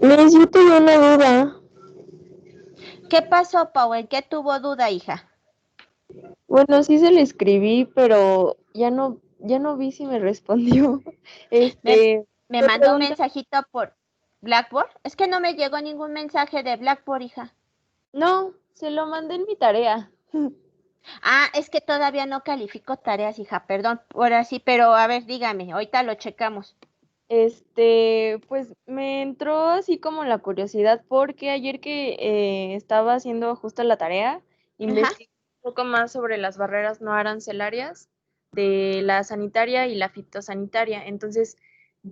Miss, yo tuve una duda. ¿Qué pasó, Pau? ¿En qué tuvo duda, hija? Bueno, sí se le escribí, pero ya no vi si me respondió. ¿Me, Este, me me mandó un pregunta, mensajito por Blackboard? Es que no me llegó ningún mensaje de Blackboard, hija. no, se lo mandé en mi tarea. Ah, es que todavía no califico tareas, hija, perdón, ahora sí, pero a ver, dígame, ahorita lo checamos. Pues me entró así como la curiosidad porque ayer que estaba haciendo justo la tarea, Ajá. investigué un poco más sobre las barreras no arancelarias de la sanitaria y la fitosanitaria. Entonces,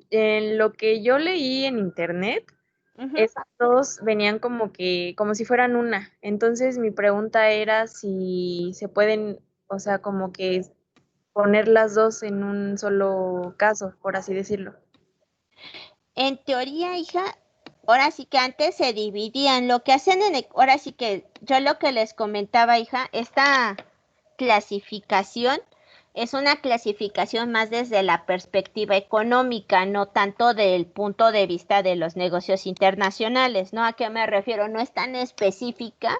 en lo que yo leí en internet, Ujú. esas dos venían como que, como si fueran una. Entonces, mi pregunta era si se pueden, o sea, como que poner las dos en un solo caso, por así decirlo. En teoría, hija, ahora sí que antes se dividían. Lo que hacen ahora sí que yo lo que les comentaba, hija, esta clasificación es una clasificación más desde la perspectiva económica, no tanto del punto de vista de los negocios internacionales, ¿no? ¿A qué me refiero? No es tan específica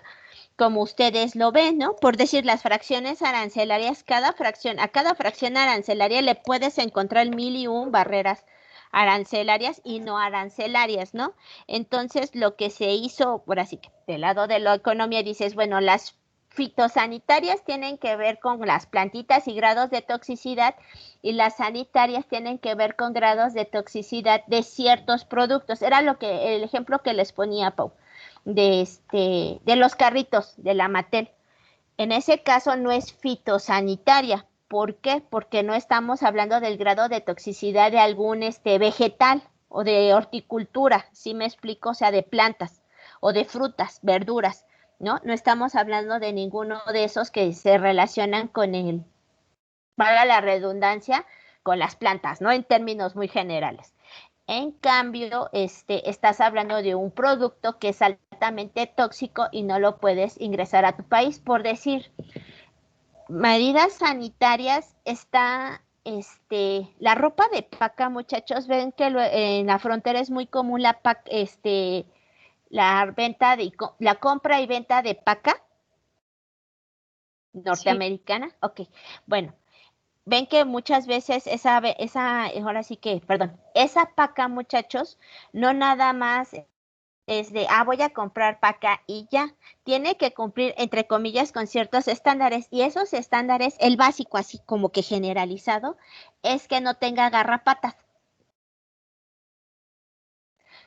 como ustedes lo ven, ¿no? Por decir las fracciones arancelarias, a cada fracción arancelaria le puedes encontrar mil y un barreras arancelarias y no arancelarias, ¿no? Entonces, lo que se hizo, por así que del lado de la economía, dices, bueno, las fitosanitarias tienen que ver con las plantitas y grados de toxicidad y las sanitarias tienen que ver con grados de toxicidad de ciertos productos. Era el ejemplo que les ponía Pau de los carritos de la Mattel. En ese caso no es fitosanitaria. ¿Por qué? Porque no estamos hablando del grado de toxicidad de algún vegetal o de horticultura, ¿sí me explico? O sea, de plantas o de frutas, verduras, ¿no? No estamos hablando de ninguno de esos que se relacionan con valga la redundancia, con las plantas, ¿no? En términos muy generales. En cambio, estás hablando de un producto que es altamente tóxico y no lo puedes ingresar a tu país. Por decir, medidas sanitarias está, la ropa de paca, muchachos, ven que en la frontera es muy común la compra y venta de paca Sí. norteamericana. Ok, bueno, ven que muchas veces ahora sí que, perdón, esa paca, muchachos, no nada más es voy a comprar paca y ya. Tiene que cumplir, entre comillas, con ciertos estándares. Y esos estándares, el básico, así como que generalizado, es que no tenga garrapatas.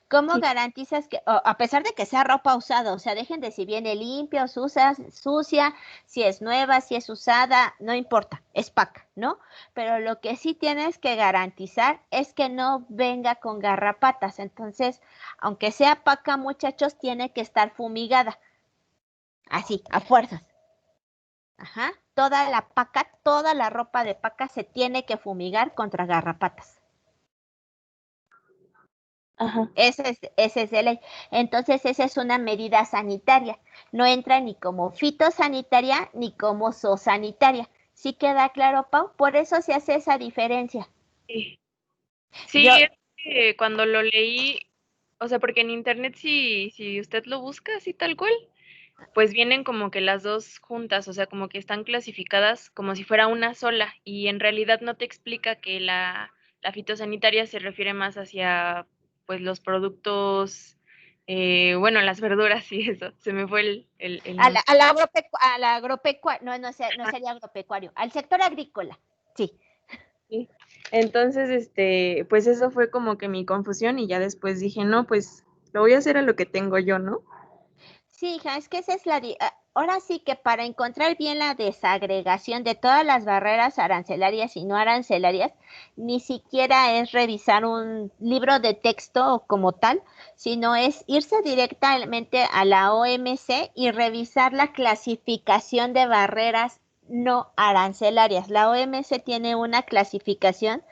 ¿Cómo Sí, garantizas que, a pesar de que sea ropa usada, o sea, dejen de si viene limpia o sucia, si es nueva, si es usada, no importa, es paca, ¿no? Pero lo que sí tienes que garantizar es que no venga con garrapatas. Entonces, aunque sea paca, muchachos, tiene que estar fumigada, así, a fuerzas. Ajá. Toda la paca, toda la ropa de paca se tiene que fumigar contra garrapatas. ajá. Ese es de ley. Entonces, esa es una medida sanitaria. No entra ni como fitosanitaria ni como zoosanitaria. ¿Sí queda claro, Pau? Por eso se hace esa diferencia. Sí. Sí, Yo, es que cuando lo leí, o sea, porque en internet si usted lo busca así tal cual, pues vienen como que las dos juntas, o sea, como que están clasificadas como si fuera una sola, y en realidad no te explica que la fitosanitaria se refiere más hacia, pues, los productos, bueno, las verduras y eso, se me fue el nombre. al agropecuario, no, no sería agropecuario, al sector agrícola. Sí. Sí. Entonces, pues eso fue como que mi confusión y ya después dije, no, pues lo voy a hacer a lo que tengo yo, ¿no? Sí, hija, es que esa es ahora sí que para encontrar bien la desagregación de todas las barreras arancelarias y no arancelarias, ni siquiera es revisar un libro de texto como tal, sino es irse directamente a la OMC y revisar la clasificación de barreras no arancelarias. La OMC tiene una clasificación,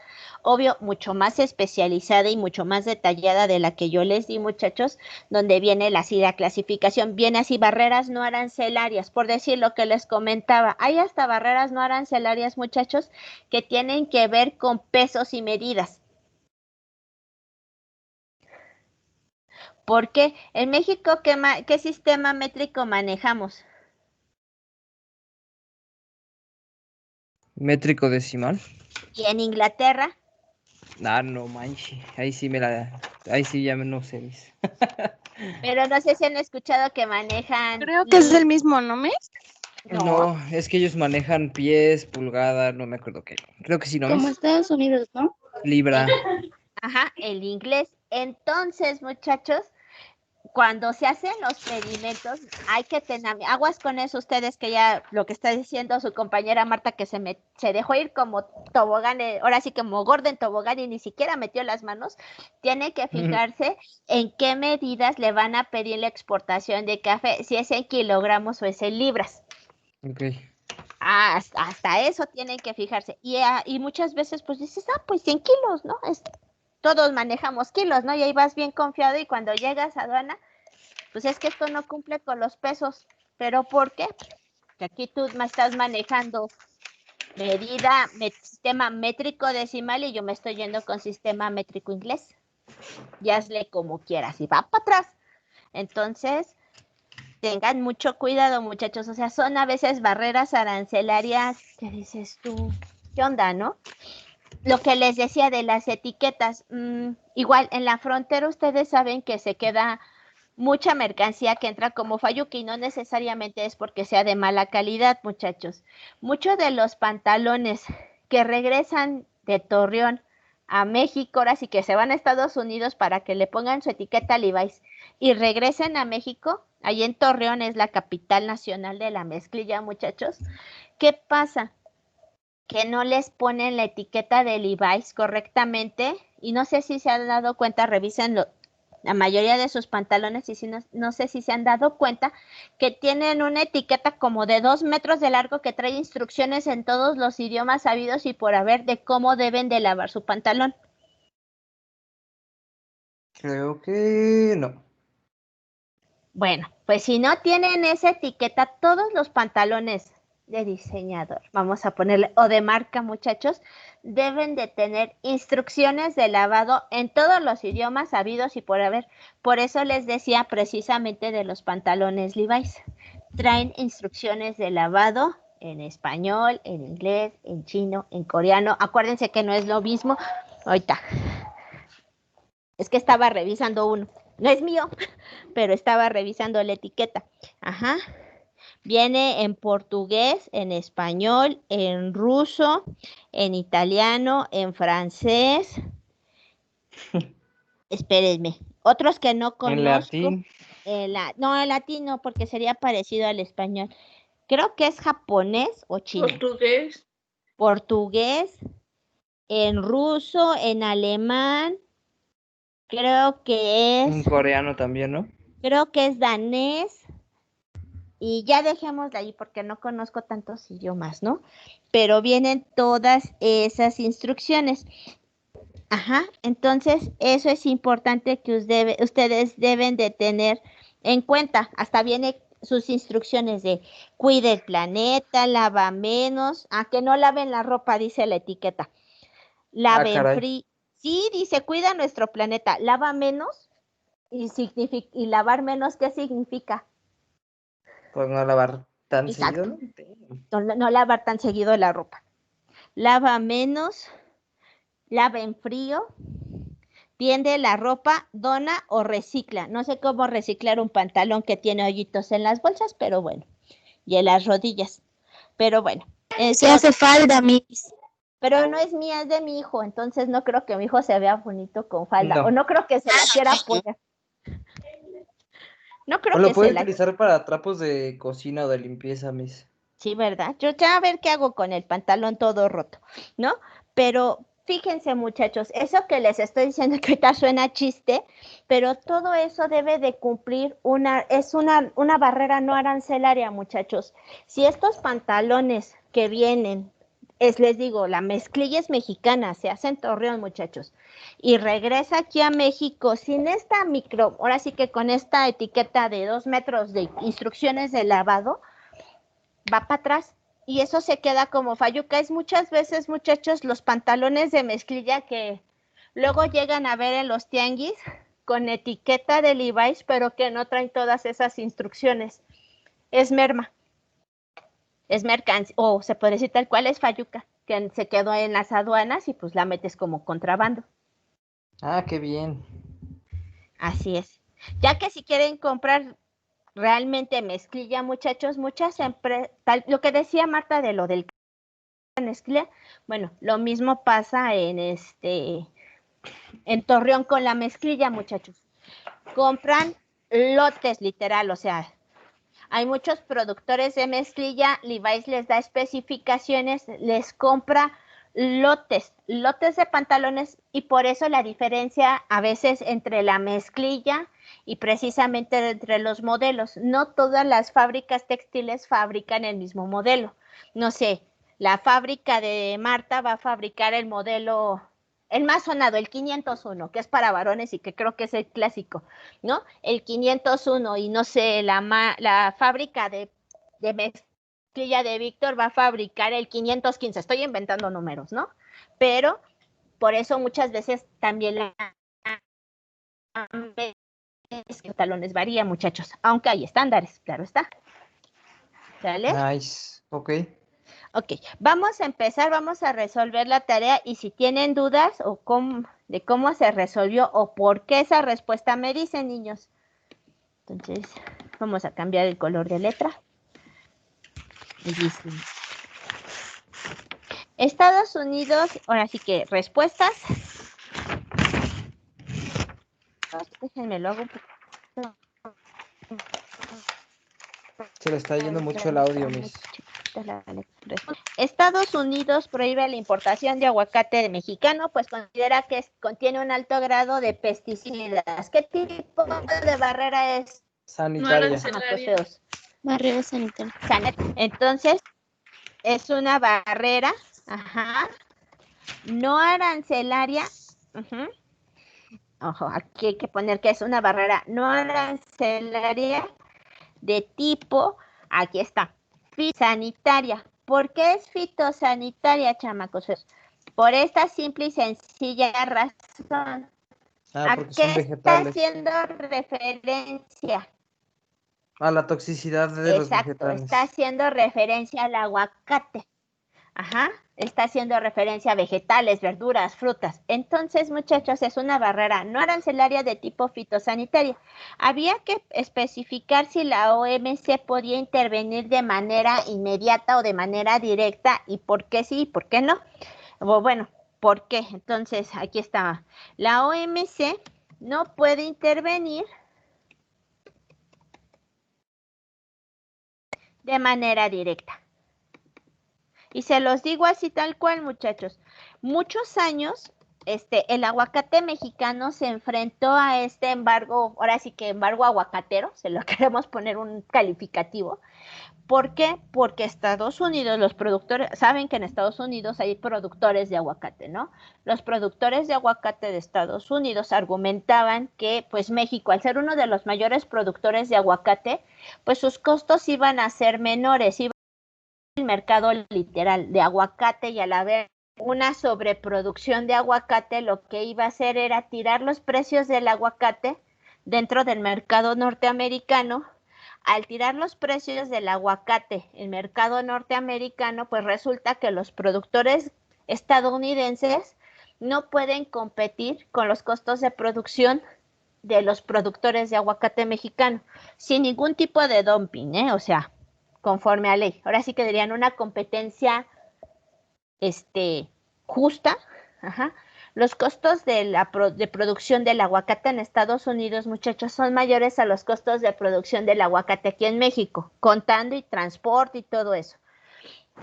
obvio, mucho más especializada y mucho más detallada de la que yo les di, muchachos, donde viene la clasificación, viene así barreras no arancelarias, por decir lo que les comentaba. Hay hasta barreras no arancelarias, muchachos, que tienen que ver con pesos y medidas. ¿Por qué? En México, ¿qué sistema métrico manejamos? Métrico decimal. ¿Y en Inglaterra? Ah, no manches. Ahí sí ya no sé. Pero no sé si han escuchado que manejan... Creo que es el mismo, ¿no, Mes? No, es que ellos manejan pies, pulgadas, no me acuerdo qué. Creo que sí, ¿no? Como Mis? Estados Unidos, ¿no? Libra. Ajá, el inglés. Entonces, muchachos, cuando se hacen los pedimentos, hay que tener aguas con eso ustedes, que ya lo que está diciendo su compañera Marta, que se dejó ir como tobogán, ahora sí como gorda en tobogán y ni siquiera metió las manos. Tiene que fijarse en qué medidas le van a pedir la exportación de café, si es en kilogramos o es en libras. Ok. Hasta eso tienen que fijarse. Y muchas veces pues dices, pues 100 kilos, ¿no? Todos manejamos kilos, ¿no? Y ahí vas bien confiado y cuando llegas a aduana, pues es que esto no cumple con los pesos. ¿Pero por qué? Que aquí tú me estás manejando sistema métrico decimal y yo me estoy yendo con sistema métrico inglés. Y hazle como quieras y va para atrás. Entonces, tengan mucho cuidado, muchachos. O sea, son a veces barreras arancelarias que dices tú, ¿qué onda, no? Lo que les decía de las etiquetas, igual en la frontera ustedes saben que se queda mucha mercancía que entra como Fayuca y no necesariamente es porque sea de mala calidad, muchachos. Muchos de los pantalones que regresan de Torreón a México, ahora sí que se van a Estados Unidos para que le pongan su etiqueta Levi's y regresen a México, ahí en Torreón es la capital nacional de la mezclilla, muchachos. ¿Qué pasa? Que no les ponen la etiqueta de Levi's correctamente y no sé si se han dado cuenta, revisen la mayoría de sus pantalones y si no sé si se han dado cuenta que tienen una etiqueta como de 2 metros de largo que trae instrucciones en todos los idiomas sabidos y por haber de cómo deben de lavar su pantalón. Creo que no. Bueno, pues si no tienen esa etiqueta, todos los pantalones de diseñador, vamos a ponerle, o de marca, muchachos, deben de tener instrucciones de lavado en todos los idiomas habidos y por haber. Por eso les decía precisamente de los pantalones Levi's. Traen instrucciones de lavado en español, en inglés, en chino, en coreano. Acuérdense que no es lo mismo. Ahorita. Es que estaba revisando uno. No es mío, pero estaba revisando la etiqueta. Ajá. Viene en portugués, en español, en ruso, en italiano, en francés. Espérenme. Otros que no En conozco. latín. No, el latín no, porque sería parecido al español. Creo que es japonés o chino. Portugués. Portugués, en ruso, en alemán. Creo que En coreano también, ¿no? es danés. Y ya dejémosla ahí porque no conozco tantos idiomas, ¿no? Pero vienen todas esas instrucciones. Ajá, entonces eso es importante que ustedes deben de tener en cuenta. Hasta viene sus instrucciones de cuide el planeta, lava menos, a que no laven la ropa, dice la etiqueta. Ah, Laven caray. frío. Sí, dice cuida nuestro planeta, lava menos y lavar menos, ¿qué significa? Pues no lavar tan seguido, Exacto. ¿no? No lavar tan seguido la ropa. Lava menos, lava en frío, tiende la ropa, dona o recicla. No sé cómo reciclar un pantalón que tiene hoyitos en las bolsas, pero bueno, y en las rodillas. Pero bueno, Se hace falda, Miss. pero no es mía, es de mi hijo, entonces no creo que mi hijo se vea bonito con falda, o No. no creo que se la quiera poner. No O creo lo que se puede la... utilizar para trapos de cocina o de limpieza, mis. Sí, ¿verdad? Yo ya a ver qué hago con el pantalón todo roto, ¿no? Pero fíjense, muchachos, eso que les estoy diciendo que ahorita suena chiste, pero todo eso debe de cumplir una barrera no arancelaria, muchachos. Si estos pantalones que vienen, les digo, la mezclilla es mexicana, se hace en Torreón, muchachos, y regresa aquí a México sin esta ahora sí que con esta etiqueta de 2 metros de instrucciones de lavado, va para atrás y eso se queda como Fayuca. Es muchas veces, muchachos, los pantalones de mezclilla que luego llegan a ver en los tianguis, con etiqueta de Levi's, pero que no traen todas esas instrucciones. Es merma. Es mercancía, o se puede decir tal cual, es fayuca, que se quedó en las aduanas y pues la metes como contrabando. Ah, qué bien. Así es. Ya que si quieren comprar realmente mezclilla, muchachos, muchas empresas, lo que decía Marta de lo del mezclilla, bueno, lo mismo pasa en Torreón con la mezclilla, muchachos. Compran lotes, literal, o sea, hay muchos productores de mezclilla, Levi's les da especificaciones, les compra lotes de pantalones, y por eso la diferencia a veces entre la mezclilla y precisamente entre los modelos. No todas las fábricas textiles fabrican el mismo modelo. No sé, la fábrica de Marta va a fabricar el modelo, el más sonado, el 501, que es para varones y que creo que es el clásico, ¿no? El 501, y no sé, la fábrica de mezclilla de Víctor va a fabricar el 515. Estoy inventando números, ¿no? Pero por eso muchas veces también la pantalones varía, muchachos, aunque hay estándares, claro está. ¿Sale? Nice. Ok. Ok, vamos a empezar, vamos a resolver la tarea, y si tienen dudas de cómo se resolvió o por qué esa respuesta, me dicen, niños. Entonces, vamos a cambiar el color de letra. Y dice, Estados Unidos, ahora sí que respuestas. Déjenme lo hago un poquito. Se le está yendo mucho el audio, Miss. Estados Unidos prohíbe la importación de aguacate mexicano, pues considera que contiene un alto grado de pesticidas. ¿Qué tipo de barrera es? Sanitaria. Barrera sanitaria. Entonces, es una barrera, ajá, no arancelaria. Ojo, aquí hay que poner que es una barrera no arancelaria de tipo, aquí está, fitosanitaria. ¿Por qué es fitosanitaria, chamacos? Por esta simple y sencilla razón. ¿A Porque qué son está vegetales. haciendo referencia? A la toxicidad de los Exacto, vegetales. está haciendo referencia al aguacate. Ajá, está haciendo referencia a vegetales, verduras, frutas. Entonces, muchachos, es una barrera no arancelaria de tipo fitosanitaria. Había que especificar si la OMC podía intervenir de manera inmediata o de manera directa, y por qué sí y por qué no. O bueno, ¿por qué? Entonces, aquí está. La OMC no puede intervenir de manera directa. Y se los digo así tal cual, muchachos. Muchos años, el aguacate mexicano se enfrentó a este embargo, ahora sí que embargo aguacatero, se lo queremos poner un calificativo. ¿Por qué? Porque Estados Unidos, los productores, saben que en Estados Unidos hay productores de aguacate, ¿no? Los productores de aguacate de Estados Unidos argumentaban que, pues, México, al ser uno de los mayores productores de aguacate, pues sus costos iban a ser menores, el mercado literal de aguacate, y al haber una sobreproducción de aguacate, lo que iba a hacer era tirar los precios del aguacate dentro del mercado norteamericano. Al tirar los precios del aguacate en el mercado norteamericano, pues resulta que los productores estadounidenses no pueden competir con los costos de producción de los productores de aguacate mexicano, sin ningún tipo de dumping, o sea, conforme a ley. Ahora sí que dirían una competencia justa. Ajá. Los costos de producción del aguacate en Estados Unidos, muchachos, son mayores a los costos de producción del aguacate aquí en México, contando y transporte y todo eso.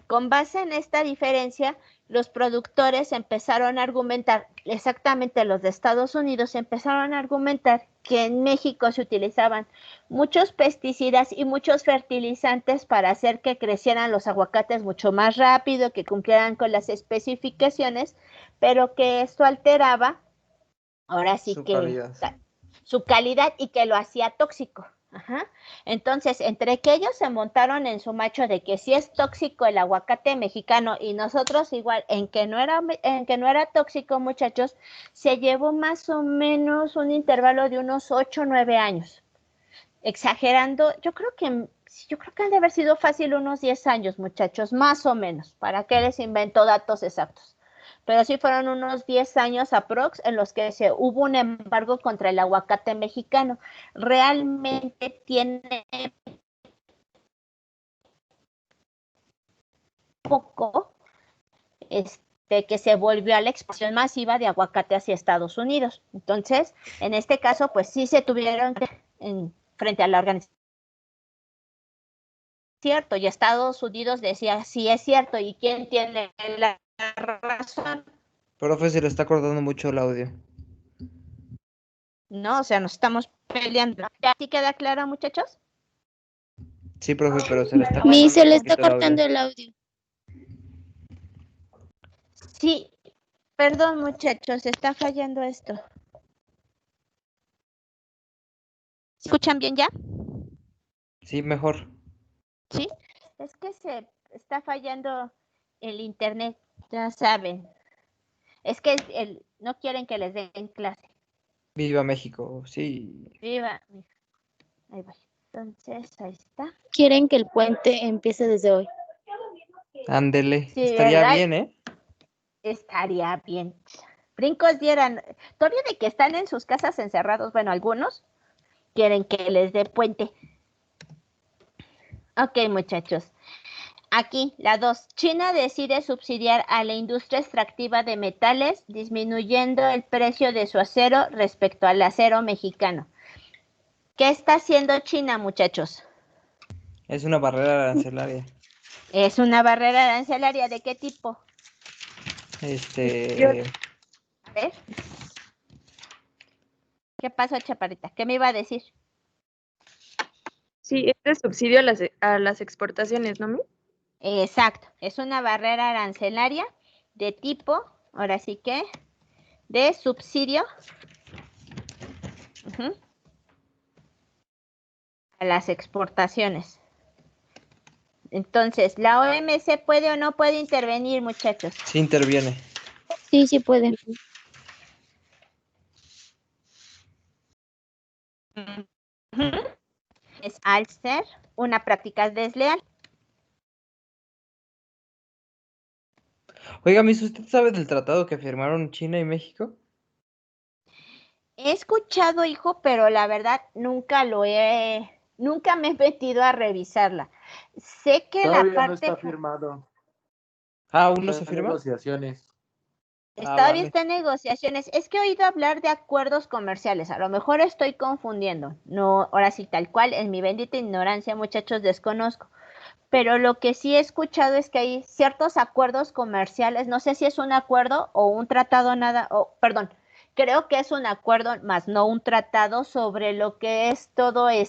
Con base en esta diferencia, los productores empezaron a argumentar, exactamente los de Estados Unidos empezaron a argumentar que en México se utilizaban muchos pesticidas y muchos fertilizantes para hacer que crecieran los aguacates mucho más rápido, que cumplieran con las especificaciones, pero que esto alteraba, ahora sí Su que calidad. su calidad, y que lo hacía tóxico. Ajá. Entonces, entre que ellos se montaron en su macho de que sí es tóxico el aguacate mexicano y nosotros igual en que no era tóxico, muchachos, se llevó más o menos un intervalo de unos 8 o 9 años. Exagerando, yo creo que han de haber sido fácil unos 10 años, muchachos, más o menos. ¿Para qué les invento datos exactos? Pero sí fueron unos 10 años aprox en los que hubo un embargo contra el aguacate mexicano. Realmente tiene poco que se volvió a la exportación masiva de aguacate hacia Estados Unidos. Entonces, en este caso, pues sí se tuvieron que, frente a la organización, cierto, y Estados Unidos decía, sí es cierto, ¿y quién tiene la razón? Profe, se le está cortando mucho el audio. No, o sea, nos estamos peleando. ¿Ya sí queda claro, muchachos? Sí, profe, pero se le está Bueno, Ni cortando se un le poquito está el audio. cortando el audio. sí, perdón, muchachos, está fallando esto. ¿Escuchan bien ya? Sí, mejor. Sí, es que se está fallando el internet, ya saben. Es que no quieren que les den clase. Viva México, sí. Viva. Ahí voy. Entonces, ahí está. Quieren que el puente empiece desde hoy. Ándele. Sí, Estaría ¿verdad? bien, ¿eh? Estaría bien. Brincos dieran. Todavía de que están en sus casas encerrados, bueno, algunos quieren que les dé puente. Ok, muchachos. Aquí, la 2. China decide subsidiar a la industria extractiva de metales, disminuyendo el precio de su acero respecto al acero mexicano. ¿Qué está haciendo China, muchachos? Es una barrera arancelaria. Es una barrera arancelaria. ¿De qué tipo? A ver. ¿Qué pasó, Chaparrita? ¿Qué me iba a decir? Sí, es de subsidio a las exportaciones, ¿no? Exacto. Es una barrera arancelaria de tipo, ahora sí que, de subsidio a las exportaciones. Entonces, ¿la OMC puede o no puede intervenir, muchachos? Sí interviene. Sí, sí puede. Es al ser una práctica desleal. Oiga, Miss, ¿usted sabe del tratado que firmaron China y México? He escuchado, hijo, pero la verdad nunca me he metido a revisarla. Sé que Todavía la no parte está firmado. ¿Aún no Está se en firma? negociaciones. todavía Vale. está en negociaciones. Es que he oído hablar de acuerdos comerciales. A lo mejor estoy confundiendo. No, ahora sí, tal cual, en mi bendita ignorancia, muchachos, desconozco. Pero lo que sí he escuchado es que hay ciertos acuerdos comerciales. No sé si es un acuerdo o un tratado perdón, creo que es un acuerdo, más no un tratado sobre lo que es todo ay,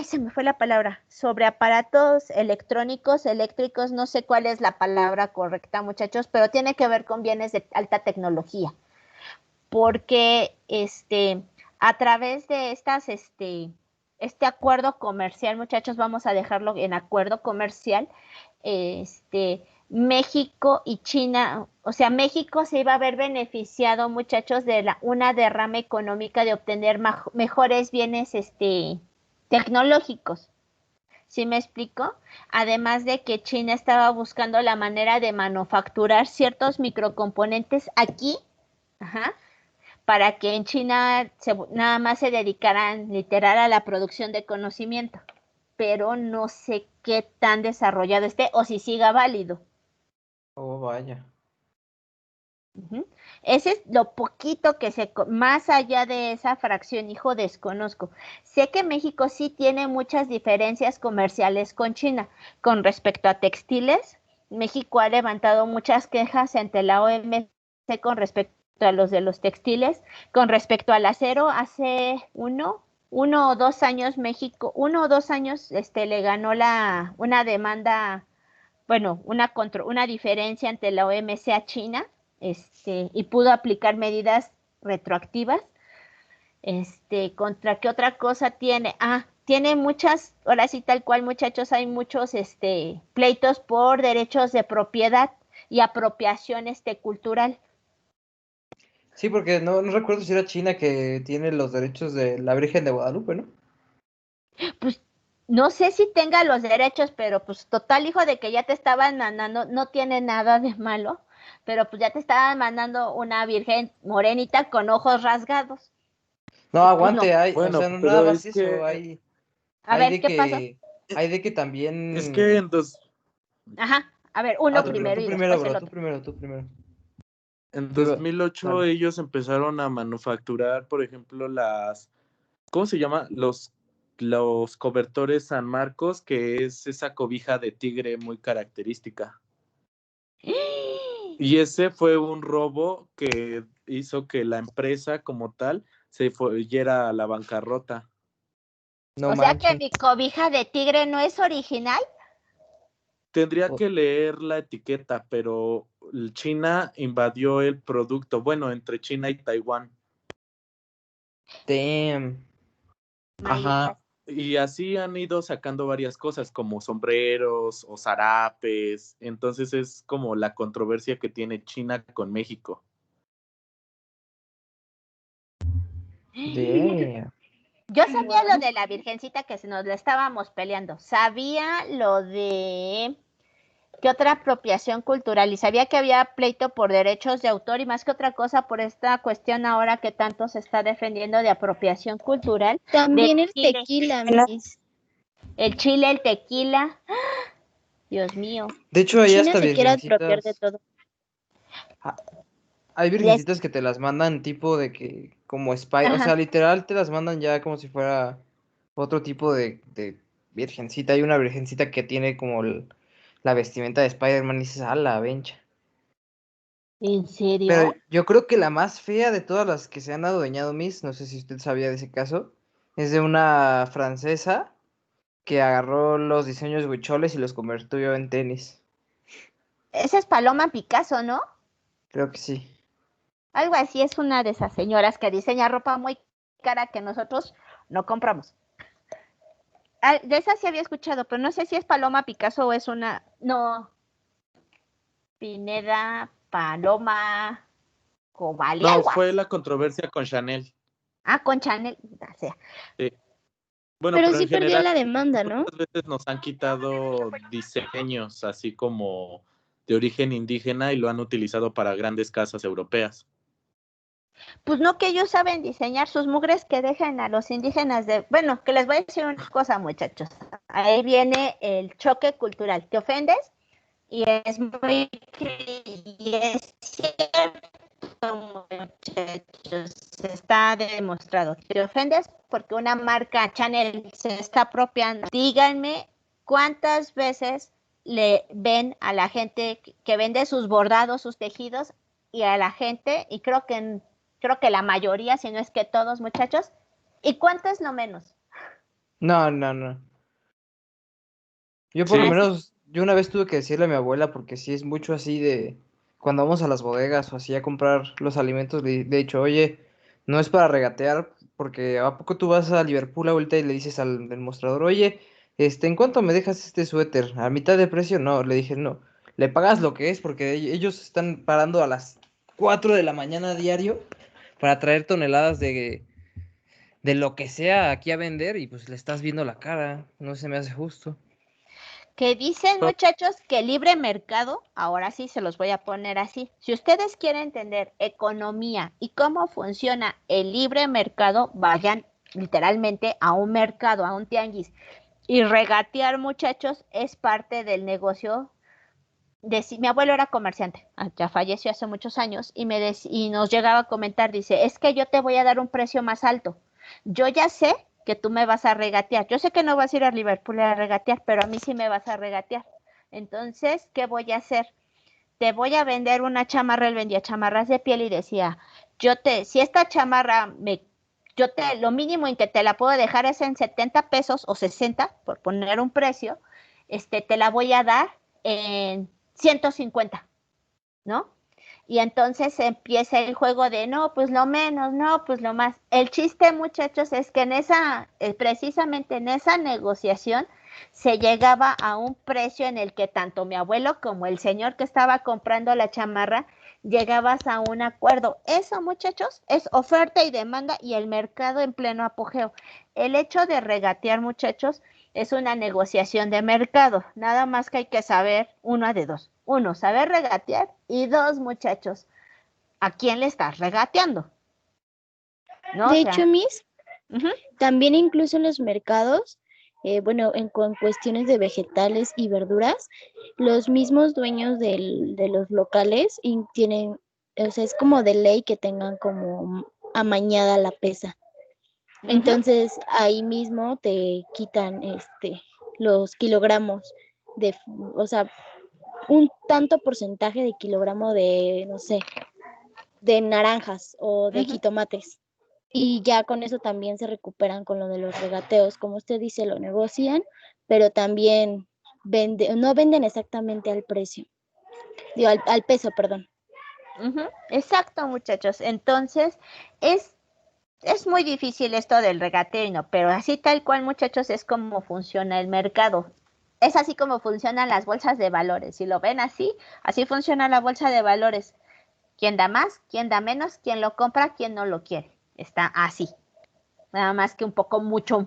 se me fue la palabra, sobre aparatos electrónicos, eléctricos, no sé cuál es la palabra correcta, muchachos, pero tiene que ver con bienes de alta tecnología, porque a través de este acuerdo comercial, muchachos, vamos a dejarlo en acuerdo comercial, México y China, o sea, México se iba a ver beneficiado, muchachos, de una derrama económica de obtener mejores bienes tecnológicos. ¿Sí me explico? Además de que China estaba buscando la manera de manufacturar ciertos microcomponentes aquí, ajá, para que en China nada más se dedicaran literal a la producción de conocimiento, pero no sé qué tan desarrollado esté o si siga válido. Oh, vaya. Ese es lo poquito que más allá de esa fracción, hijo, desconozco. Sé que México sí tiene muchas diferencias comerciales con China. Con respecto a textiles, México ha levantado muchas quejas ante la OMC con respecto a los de los textiles. Con respecto al acero, hace uno o 2 años México, 1 o 2 años, le ganó una demanda, bueno, una diferencia ante la OMC a China, y pudo aplicar medidas retroactivas. ¿Contra qué otra cosa tiene? Tiene muchas, ahora sí tal cual, muchachos, hay muchos pleitos por derechos de propiedad y apropiación cultural. Sí, porque no recuerdo si era China que tiene los derechos de la Virgen de Guadalupe, ¿no? Pues no sé si tenga los derechos, pero pues total, hijo, de que ya te estaban mandando, no tiene nada de malo, pero pues ya te estaban mandando una virgen morenita con ojos rasgados. No, Y pues no. aguante, o Bueno, sea, no nada pero más es eso, que, A ver, ¿qué pasó? hay de que es que también. Ajá, a ver, uno primero Tú y primero, después el bro, otro. tú primero. en Tú iba- 2008 Dale. ellos empezaron a manufacturar, por ejemplo, ¿cómo se llama? Los cobertores San Marcos, que es esa cobija de tigre muy característica. Y ese fue un robo que hizo que la empresa como tal se yera a la bancarrota. No O sea que manches. mi cobija de tigre no es original. Tendría Oh, que leer la etiqueta, pero China invadió el producto, bueno, entre China y Taiwán. damn. Ajá. Y así han ido sacando varias cosas como sombreros o zarapes. Entonces es como la controversia que tiene China con México. Damn. Yo sabía lo de la virgencita que se nos la estábamos peleando. Sabía lo de qué otra apropiación cultural y sabía que había pleito por derechos de autor y más que otra cosa por esta cuestión ahora que tanto se está defendiendo de apropiación cultural. También el Chile. tequila, Miss. El chile, el tequila. Dios mío. De hecho, hay China hasta se quiere apropiar de virgencitas. todo. Ah, hay virgencitas que te las mandan tipo de que, como Spy, o Ajá. sea, literal te las mandan ya como si fuera otro tipo de virgencita. Hay una virgencita que tiene como la vestimenta de Spider-Man y dices, a la bencha. ¿En serio? Pero yo creo que la más fea de todas las que se han adueñado Miss, no sé si usted sabía de ese caso, es de una francesa que agarró los diseños huicholes y los convirtió en tenis. Esa es Paloma Picasso, ¿no? Creo que sí. Algo así, es una de esas señoras que diseña ropa muy cara que nosotros no compramos. De esa sí había escuchado, pero no sé si es Paloma Picasso o es una... No, Pineda, Paloma, Cobali, No, algo fue así. la controversia con Chanel. Con Chanel, o sea. Sí. Bueno, Pero pero sí en perdió general la demanda, ¿no? muchas veces nos han quitado diseños así como de origen indígena y lo han utilizado para grandes casas europeas. Pues no que ellos saben diseñar sus mugres que dejan a los indígenas de... Bueno, que les voy a decir una cosa, muchachos. Ahí viene el choque cultural. ¿Te ofendes? Y es muy... Y es cierto, muchachos. Está demostrado. ¿Te ofendes? Porque una marca Chanel se está apropiando. Díganme cuántas veces le ven a la gente que vende sus bordados, sus tejidos, y a la gente, y creo que la mayoría, si no es que todos, muchachos. ¿Y cuánto es lo menos? No, no, no. Yo por lo Sí, menos, yo una vez tuve que decirle a mi abuela, porque sí es mucho así de, cuando vamos a las bodegas o así a comprar los alimentos, le he dicho, oye, no es para regatear, porque ¿a poco tú vas a Liverpool ahorita y le dices al del mostrador, oye, ¿en cuánto me dejas este suéter? ¿A mitad de precio? No, le dije, no, le pagas lo que es, porque ellos están parando a las 4 de la mañana diario para traer toneladas de lo que sea aquí a vender y pues le estás viendo la cara, no se me hace justo. Que dicen, muchachos, que libre mercado, ahora sí se los voy a poner así. Si ustedes quieren entender economía y cómo funciona el libre mercado, vayan literalmente a un mercado, a un tianguis. Y regatear, muchachos, es parte del negocio. Mi abuelo era comerciante, ya falleció hace muchos años, y nos llegaba a comentar, dice, es que yo te voy a dar un precio más alto. Yo ya sé que tú me vas a regatear. Yo sé que no vas a ir a Liverpool a regatear, pero a mí sí me vas a regatear. Entonces, ¿qué voy a hacer? Te voy a vender una chamarra. Él vendía chamarras de piel y decía, si esta chamarra lo mínimo en que te la puedo dejar es en 70 pesos o 60, por poner un precio, te la voy a dar en 150, ¿no? Y entonces empieza el juego de no, pues lo menos, no, pues lo más. El chiste, muchachos, es que precisamente en esa negociación se llegaba a un precio en el que tanto mi abuelo como el señor que estaba comprando la chamarra llegabas a un acuerdo. Eso, muchachos, es oferta y demanda y el mercado en pleno apogeo. El hecho de regatear, muchachos, es una negociación de mercado. Nada más que hay que saber una de dos. Uno, saber regatear y dos, muchachos, ¿a quién le estás regateando? ¿No? De O hecho, sea, ujú, también incluso en los mercados, bueno, con cuestiones de vegetales y verduras, los mismos dueños de los locales tienen, o sea, es como de ley que tengan como amañada la pesa. ujú, Entonces, ahí mismo te quitan los kilogramos o sea, un tanto porcentaje de kilogramo de, no sé, de naranjas o de ujú. jitomates. Y ya con eso también se recuperan con lo de los regateos. Como usted dice, lo negocian, pero también no venden exactamente al precio. Digo, al peso, perdón. Ujú, exacto, muchachos. Entonces, es muy difícil esto del regateo, y no, pero así tal cual, muchachos, es como funciona el mercado. Es así como funcionan las bolsas de valores. Si lo ven así, así funciona la bolsa de valores. ¿Quién da más? ¿Quién da menos? ¿Quién lo compra? ¿Quién no lo quiere? Está así. Nada más que un poco mucho,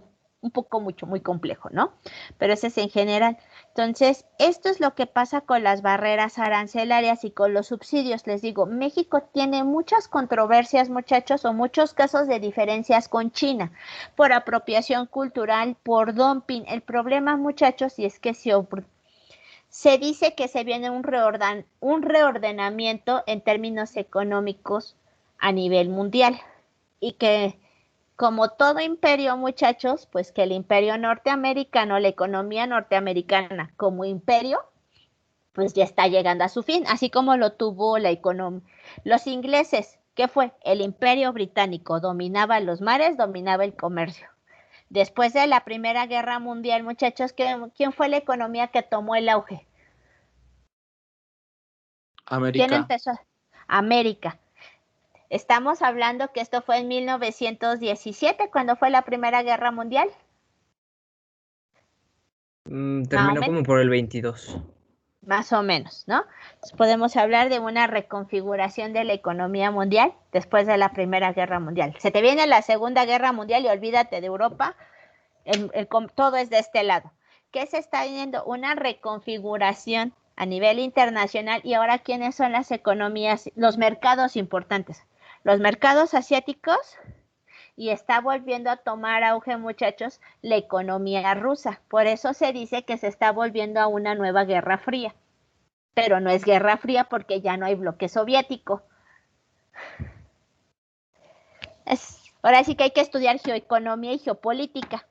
muy complejo, ¿no? Pero ese es en general. Entonces, esto es lo que pasa con las barreras arancelarias y con los subsidios. Les digo, México tiene muchas controversias, muchachos, o muchos casos de diferencias con China, por apropiación cultural, por dumping. El problema, muchachos, y es que se dice que se viene un reordenamiento en términos económicos a nivel mundial y que como todo imperio, muchachos, pues que el imperio norteamericano, la economía norteamericana como imperio, pues ya está llegando a su fin, así como lo tuvo la economía. Los ingleses, ¿qué fue? El imperio británico dominaba los mares, dominaba el comercio. Después de la Primera Guerra Mundial, muchachos, ¿quién fue la economía que tomó el auge? ¿Quién América. empezó? América. Estamos hablando que esto fue en 1917, cuando fue la Primera Guerra Mundial. Más o Terminó menos. como por el 22. Más o menos, ¿no? Entonces podemos hablar de una reconfiguración de la economía mundial después de la Primera Guerra Mundial. Se te viene la Segunda Guerra Mundial y olvídate de Europa, todo es de este lado. ¿Qué se está viendo? Una reconfiguración a nivel internacional y ahora ¿quiénes son las economías, los mercados importantes? Los mercados asiáticos y está volviendo a tomar auge, muchachos, la economía rusa. Por eso se dice que se está volviendo a una nueva guerra fría. Pero no es guerra fría porque ya no hay bloque soviético. Ahora sí que hay que estudiar geoeconomía y geopolítica.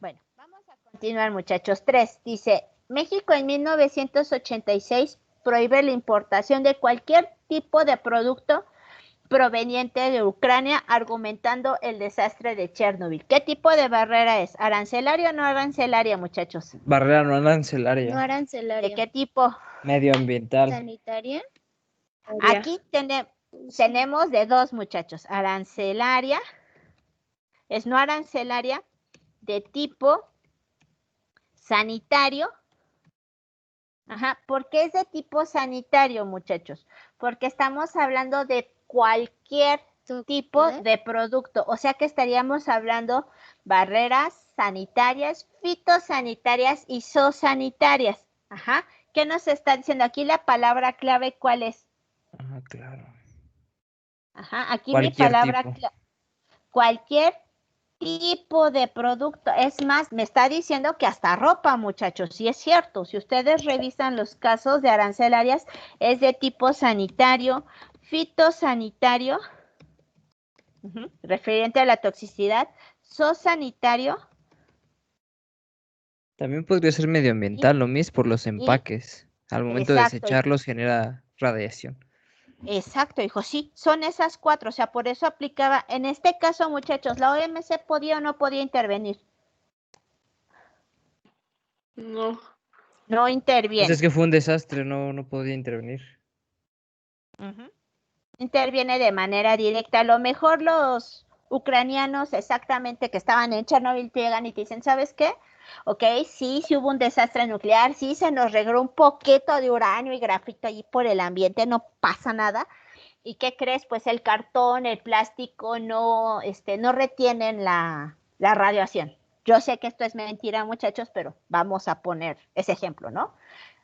Bueno, vamos a continuar, muchachos. 3. Dice, México en 1986 prohíbe la importación de cualquier tipo de producto proveniente de Ucrania, argumentando el desastre de Chernobyl. ¿Qué tipo de barrera es? ¿Arancelaria o no arancelaria, muchachos? Barrera no No arancelaria. ¿De qué arancelaria. tipo? Medioambiental. Sanitaria. Aquí tenemos de dos, muchachos. Arancelaria, es no arancelaria, de tipo sanitario. Ajá, ¿por qué es de tipo sanitario, muchachos? Porque estamos hablando de cualquier tipo de producto, o sea que estaríamos hablando barreras sanitarias, fitosanitarias y zoosanitarias. Ajá, ¿qué nos está diciendo? Aquí la palabra clave, ¿cuál es? Ah, claro. Ajá, aquí mi Cualquier palabra tipo. cualquier tipo de producto. Es más, me está diciendo que hasta ropa, muchachos. Sí es cierto. Si ustedes revisan los casos de arancelarias, es de tipo sanitario, fitosanitario, referente a la toxicidad, zoosanitario También podría ser y, medioambiental, lo mismo por los y empaques. Al momento de exacto, hijo. desecharlos genera radiación. Exacto, hijo, sí, son esas cuatro, o sea, por eso aplicaba, en este caso, muchachos, ¿la OMC podía o no podía intervenir? No. No Pues es interviene. que fue un desastre, no podía intervenir. Ujú. Interviene de manera directa. A lo mejor los ucranianos exactamente que estaban en Chernobyl llegan y te dicen, ¿sabes qué? Ok, sí hubo un desastre nuclear, sí se nos regó un poquito de uranio y grafito allí por el ambiente, no pasa nada. ¿Y qué crees? Pues el cartón, el plástico no retienen la radiación. Yo sé que esto es mentira, muchachos, pero vamos a poner ese ejemplo, ¿no?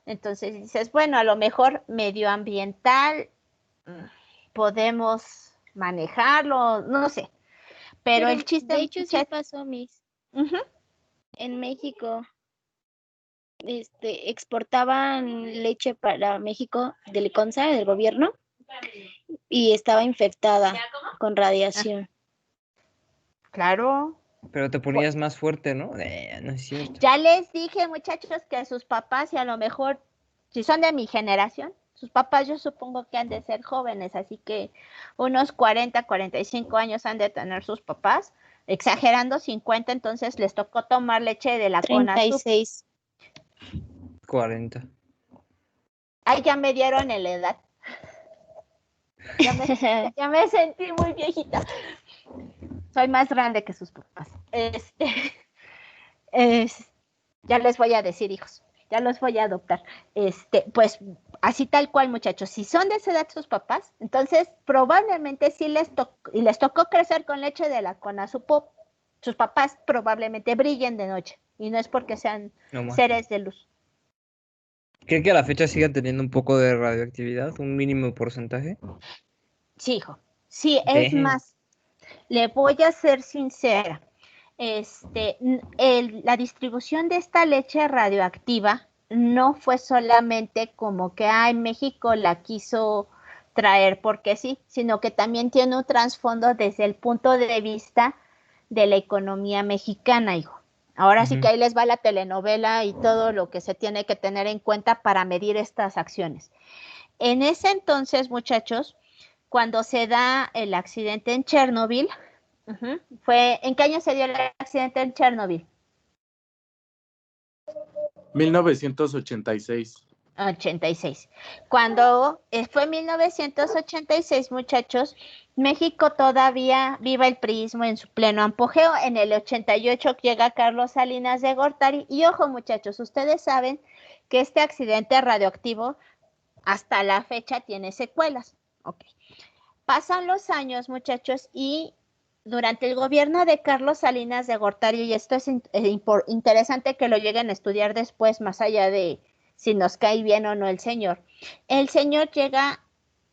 Entonces dices, bueno, a lo mejor medioambiental podemos manejarlo, no sé, pero el chiste, de hecho sí pasó, Miss. Ujú. En México, exportaban leche para México del CONSA, del gobierno, y estaba infectada con radiación. Claro. Pero te ponías más fuerte, ¿no? No es cierto. Ya les dije, muchachos, que sus papás, y a lo mejor, si son de mi generación, sus papás yo supongo que han de ser jóvenes, así que unos 40, 45 años han de tener sus papás, exagerando 50, entonces les tocó tomar leche de la CONASUP. 36. 40. Ay, ya me dieron en la edad. Ya me sentí muy viejita. Soy más grande que sus papás. Ya les voy a decir, hijos, ya los voy a adoptar. Pues así tal cual, muchachos. Si son de esa edad sus papás, entonces probablemente sí les tocó crecer con leche de la CONASUPO. Sus papás probablemente brillen de noche y no es porque sean seres de luz. ¿Cree que a la fecha siga teniendo un poco de radioactividad, un mínimo porcentaje? Sí, hijo. Sí, es más, le voy a ser sincera. La distribución de esta leche radioactiva no fue solamente como que México la quiso traer porque sí, sino que también tiene un trasfondo desde el punto de vista de la economía mexicana, hijo. Ahora sí que ahí les va la telenovela y todo lo que se tiene que tener en cuenta para medir estas acciones. En ese entonces, muchachos, cuando se da el accidente en Chernobyl, ¿en qué año se dio el accidente en Chernobyl? 1986. 86. Cuando fue 1986, muchachos, México todavía viva el priismo en su pleno apogeo. En el 88 llega Carlos Salinas de Gortari. Y ojo, muchachos, ustedes saben que este accidente radioactivo hasta la fecha tiene secuelas. Okay. Pasan los años, muchachos, y durante el gobierno de Carlos Salinas de Gortari, y esto es interesante que lo lleguen a estudiar después, más allá de si nos cae bien o no el señor llega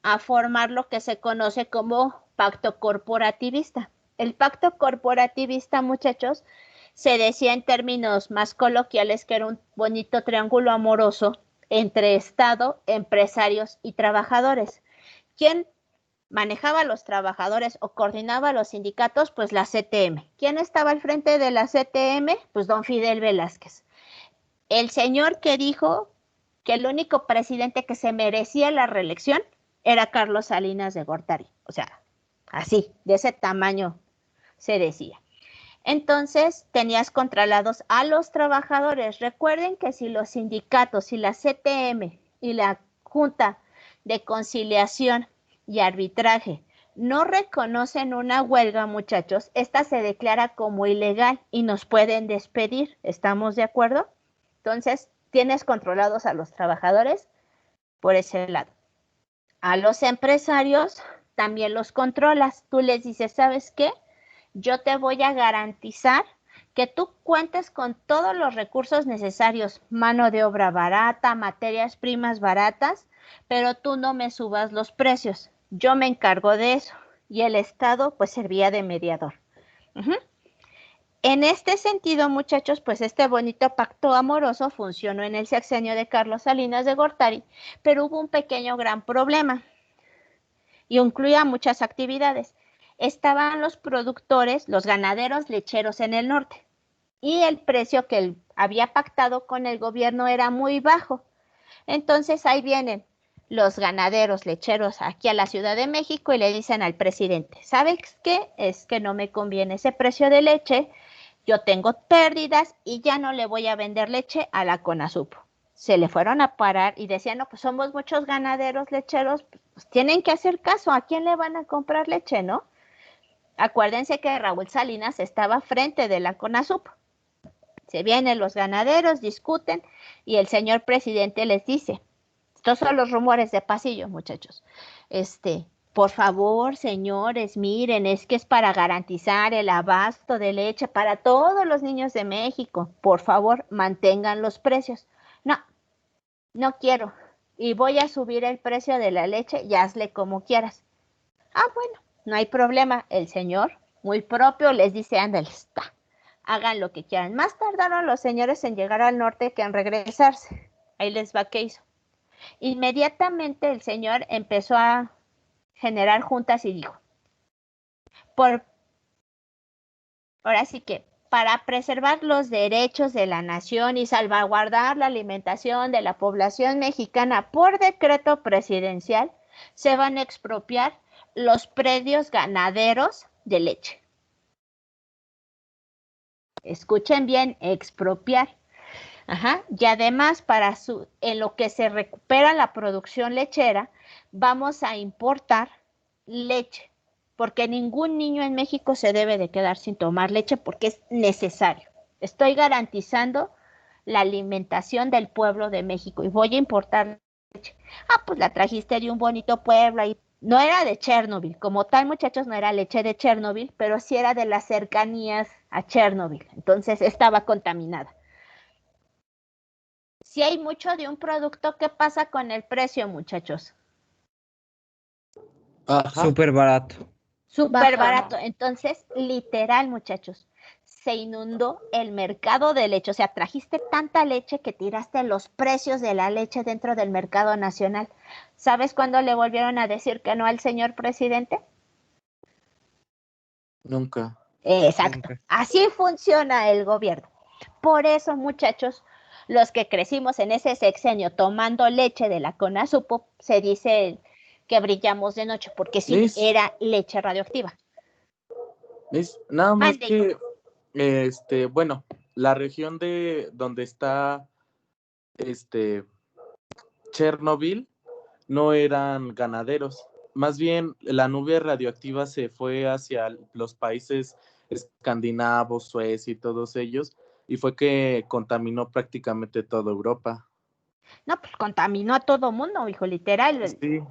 a formar lo que se conoce como pacto corporativista. El pacto corporativista, muchachos, se decía en términos más coloquiales que era un bonito triángulo amoroso entre Estado, empresarios y trabajadores. ¿Quién manejaba a los trabajadores o coordinaba a los sindicatos? Pues la CTM. ¿Quién estaba al frente de la CTM? Pues don Fidel Velázquez. El señor que dijo que el único presidente que se merecía la reelección era Carlos Salinas de Gortari. O sea, así, de ese tamaño se decía. Entonces, tenías controlados a los trabajadores. Recuerden que si los sindicatos, si la CTM y la Junta de Conciliación y Arbitraje no reconocen una huelga, muchachos, esta se declara como ilegal y nos pueden despedir. ¿Estamos de acuerdo? Entonces, tienes controlados a los trabajadores por ese lado. A los empresarios también los controlas. Tú les dices, ¿sabes qué? Yo te voy a garantizar que tú cuentes con todos los recursos necesarios, mano de obra barata, materias primas baratas, pero tú no me subas los precios. Yo me encargo de eso. Y el Estado pues servía de mediador. En este sentido, muchachos, pues este bonito pacto amoroso funcionó en el sexenio de Carlos Salinas de Gortari, pero hubo un pequeño gran problema y incluía muchas actividades. Estaban los productores, los ganaderos lecheros en el norte, y el precio que él había pactado con el gobierno era muy bajo. Entonces ahí vienen los ganaderos lecheros aquí a la Ciudad de México y le dicen al presidente, ¿sabes qué? Es que no me conviene ese precio de leche, yo tengo pérdidas y ya no le voy a vender leche a la CONASUPO. Se le fueron a parar y decían, no, pues somos muchos ganaderos lecheros, pues tienen que hacer caso. ¿A quién le van a comprar leche, no? Acuérdense que Raúl Salinas estaba frente de la CONASUP. Se vienen los ganaderos, discuten y el señor presidente les dice, estos son los rumores de pasillo, muchachos, por favor, señores, miren, es que es para garantizar el abasto de leche para todos los niños de México. Por favor, mantengan los precios. No, no quiero. Y voy a subir el precio de la leche y hazle como quieras. Ah, bueno, no hay problema. El señor, muy propio, les dice, ándale, está. Hagan lo que quieran. Más tardaron los señores en llegar al norte que en regresarse. Ahí les va qué hizo. Inmediatamente el señor empezó a generar juntas y dijo, ahora sí que para preservar los derechos de la nación y salvaguardar la alimentación de la población mexicana por decreto presidencial, se van a expropiar los predios ganaderos de leche. Escuchen bien, expropiar. Ajá. Y además, en lo que se recupera la producción lechera, vamos a importar leche, porque ningún niño en México se debe de quedar sin tomar leche porque es necesario. Estoy garantizando la alimentación del pueblo de México y voy a importar leche. Ah, pues la trajiste de un bonito pueblo y no era de Chernobyl, como tal, muchachos, no era leche de Chernobyl, pero sí era de las cercanías a Chernobyl, entonces estaba contaminada. Si hay mucho de un producto, ¿qué pasa con el precio, muchachos? Ajá. Súper barato. Súper barato. Entonces, literal, muchachos, se inundó el mercado de leche. O sea, trajiste tanta leche que tiraste los precios de la leche dentro del mercado nacional. ¿Sabes cuándo le volvieron a decir que no al señor presidente? Nunca. Exacto. Nunca. Así funciona el gobierno. Por eso, muchachos, los que crecimos en ese sexenio tomando leche de la CONASUPO, se dice que brillamos de noche, porque sí, era leche radioactiva. Nada más Mande. que, bueno, la región de donde está Chernobyl no eran ganaderos. Más bien, la nube radioactiva se fue hacia los países escandinavos, Suecia y todos ellos, y fue que contaminó prácticamente toda Europa. No, pues contaminó a todo mundo, hijo, literal. Sí.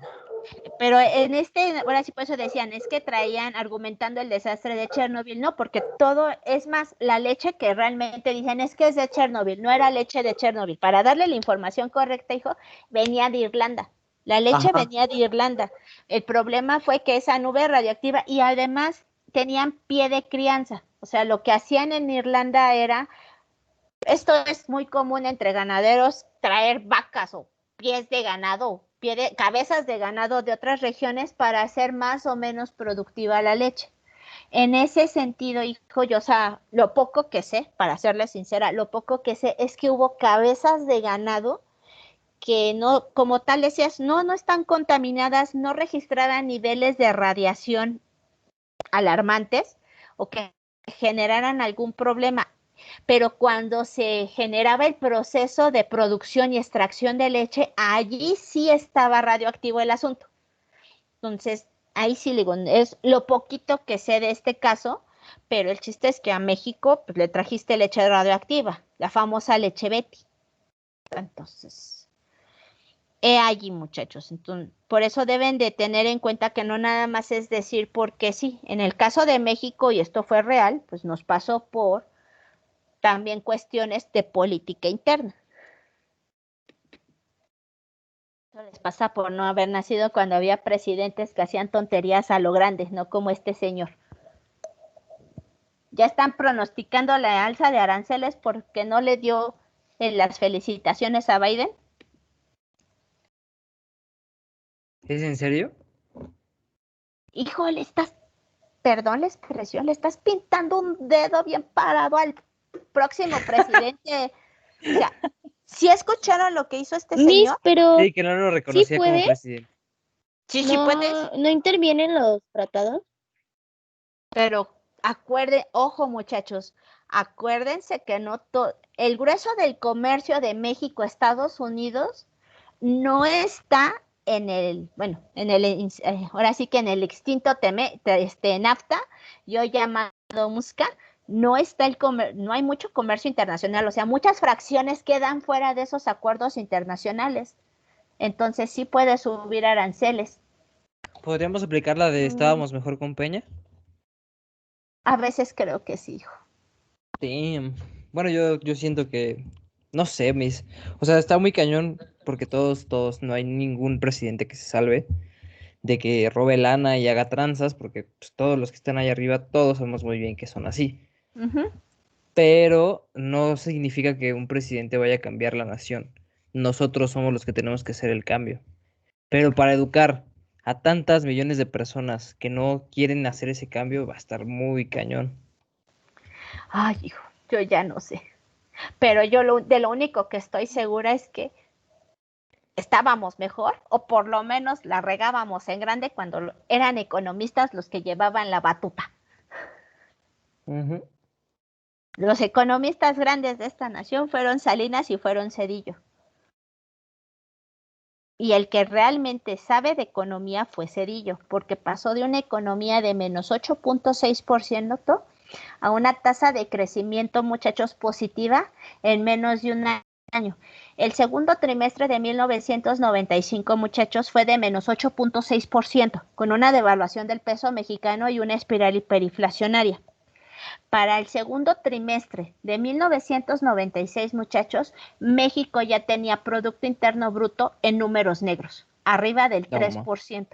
Pero ahora sí por eso decían, es que traían argumentando el desastre de Chernobyl, no, porque todo, es más, la leche que realmente dicen es que es de Chernobyl, no era leche de Chernobyl. Para darle la información correcta, hijo, venía de Irlanda. La leche venía de Irlanda. El problema fue que esa nube radioactiva y además tenían pie de crianza. O sea, lo que hacían en Irlanda era, esto es muy común entre ganaderos, traer vacas o pies de ganado, cabezas de ganado de otras regiones para hacer más o menos productiva la leche. En ese sentido, hijo, yo, o sea, lo poco que sé, para serle sincera, lo poco que sé es que hubo cabezas de ganado que no, como tal decías, no están contaminadas, no registraran niveles de radiación alarmantes o que generaran algún problema. Pero cuando se generaba el proceso de producción y extracción de leche, allí sí estaba radioactivo el asunto. Entonces, ahí sí digo, es lo poquito que sé de este caso, pero el chiste es que a México pues, le trajiste leche radioactiva, la famosa leche Betty. Entonces, allí, muchachos. Entonces, por eso deben de tener en cuenta que no nada más es decir porque sí. En el caso de México, y esto fue real, pues nos pasó por también cuestiones de política interna. Eso les pasa por no haber nacido cuando había presidentes que hacían tonterías a lo grande, no como este señor. Ya están pronosticando la alza de aranceles porque no le dio las felicitaciones a Biden. ¿Es en serio? Híjole, perdón la expresión, le estás pintando un dedo bien parado al próximo presidente. O sea, ¿sí escucharon lo que hizo este señor? Pero Sí, que no lo reconocía como presidente. Sí, sí puedes. ¿No intervienen los tratados? Pero ojo muchachos, acuérdense que el grueso del comercio de México a Estados Unidos no está ahora sí que en el extinto NAFTA, yo llamado MUSCA, no hay mucho comercio internacional, o sea, muchas fracciones quedan fuera de esos acuerdos internacionales. Entonces sí puede subir aranceles. ¿Podríamos aplicar la de estábamos mejor con Peña? A veces creo que sí, hijo. Damn. Bueno, yo siento que, no sé, o sea, está muy cañón porque todos, no hay ningún presidente que se salve de que robe lana y haga tranzas, porque pues, todos los que están ahí arriba, todos sabemos muy bien que son así. Ujú. Pero no significa que un presidente vaya a cambiar la nación. Nosotros somos los que tenemos que hacer el cambio. Pero para educar a tantas millones de personas que no quieren hacer ese cambio, va a estar muy cañón. Ay, hijo, yo ya no sé. Pero yo de lo único que estoy segura es que estábamos mejor, o por lo menos la regábamos en grande cuando eran economistas los que llevaban la batuta. Ujú. Los economistas grandes de esta nación fueron Salinas y fueron Cedillo. Y el que realmente sabe de economía fue Cedillo, porque pasó de una economía de menos 8.6% a una tasa de crecimiento, muchachos, positiva en menos de un año. El segundo trimestre de 1995, muchachos, fue de menos 8.6%, con una devaluación del peso mexicano y una espiral hiperinflacionaria. Para el segundo trimestre de 1996, muchachos, México ya tenía Producto Interno Bruto en números negros, arriba del 3%.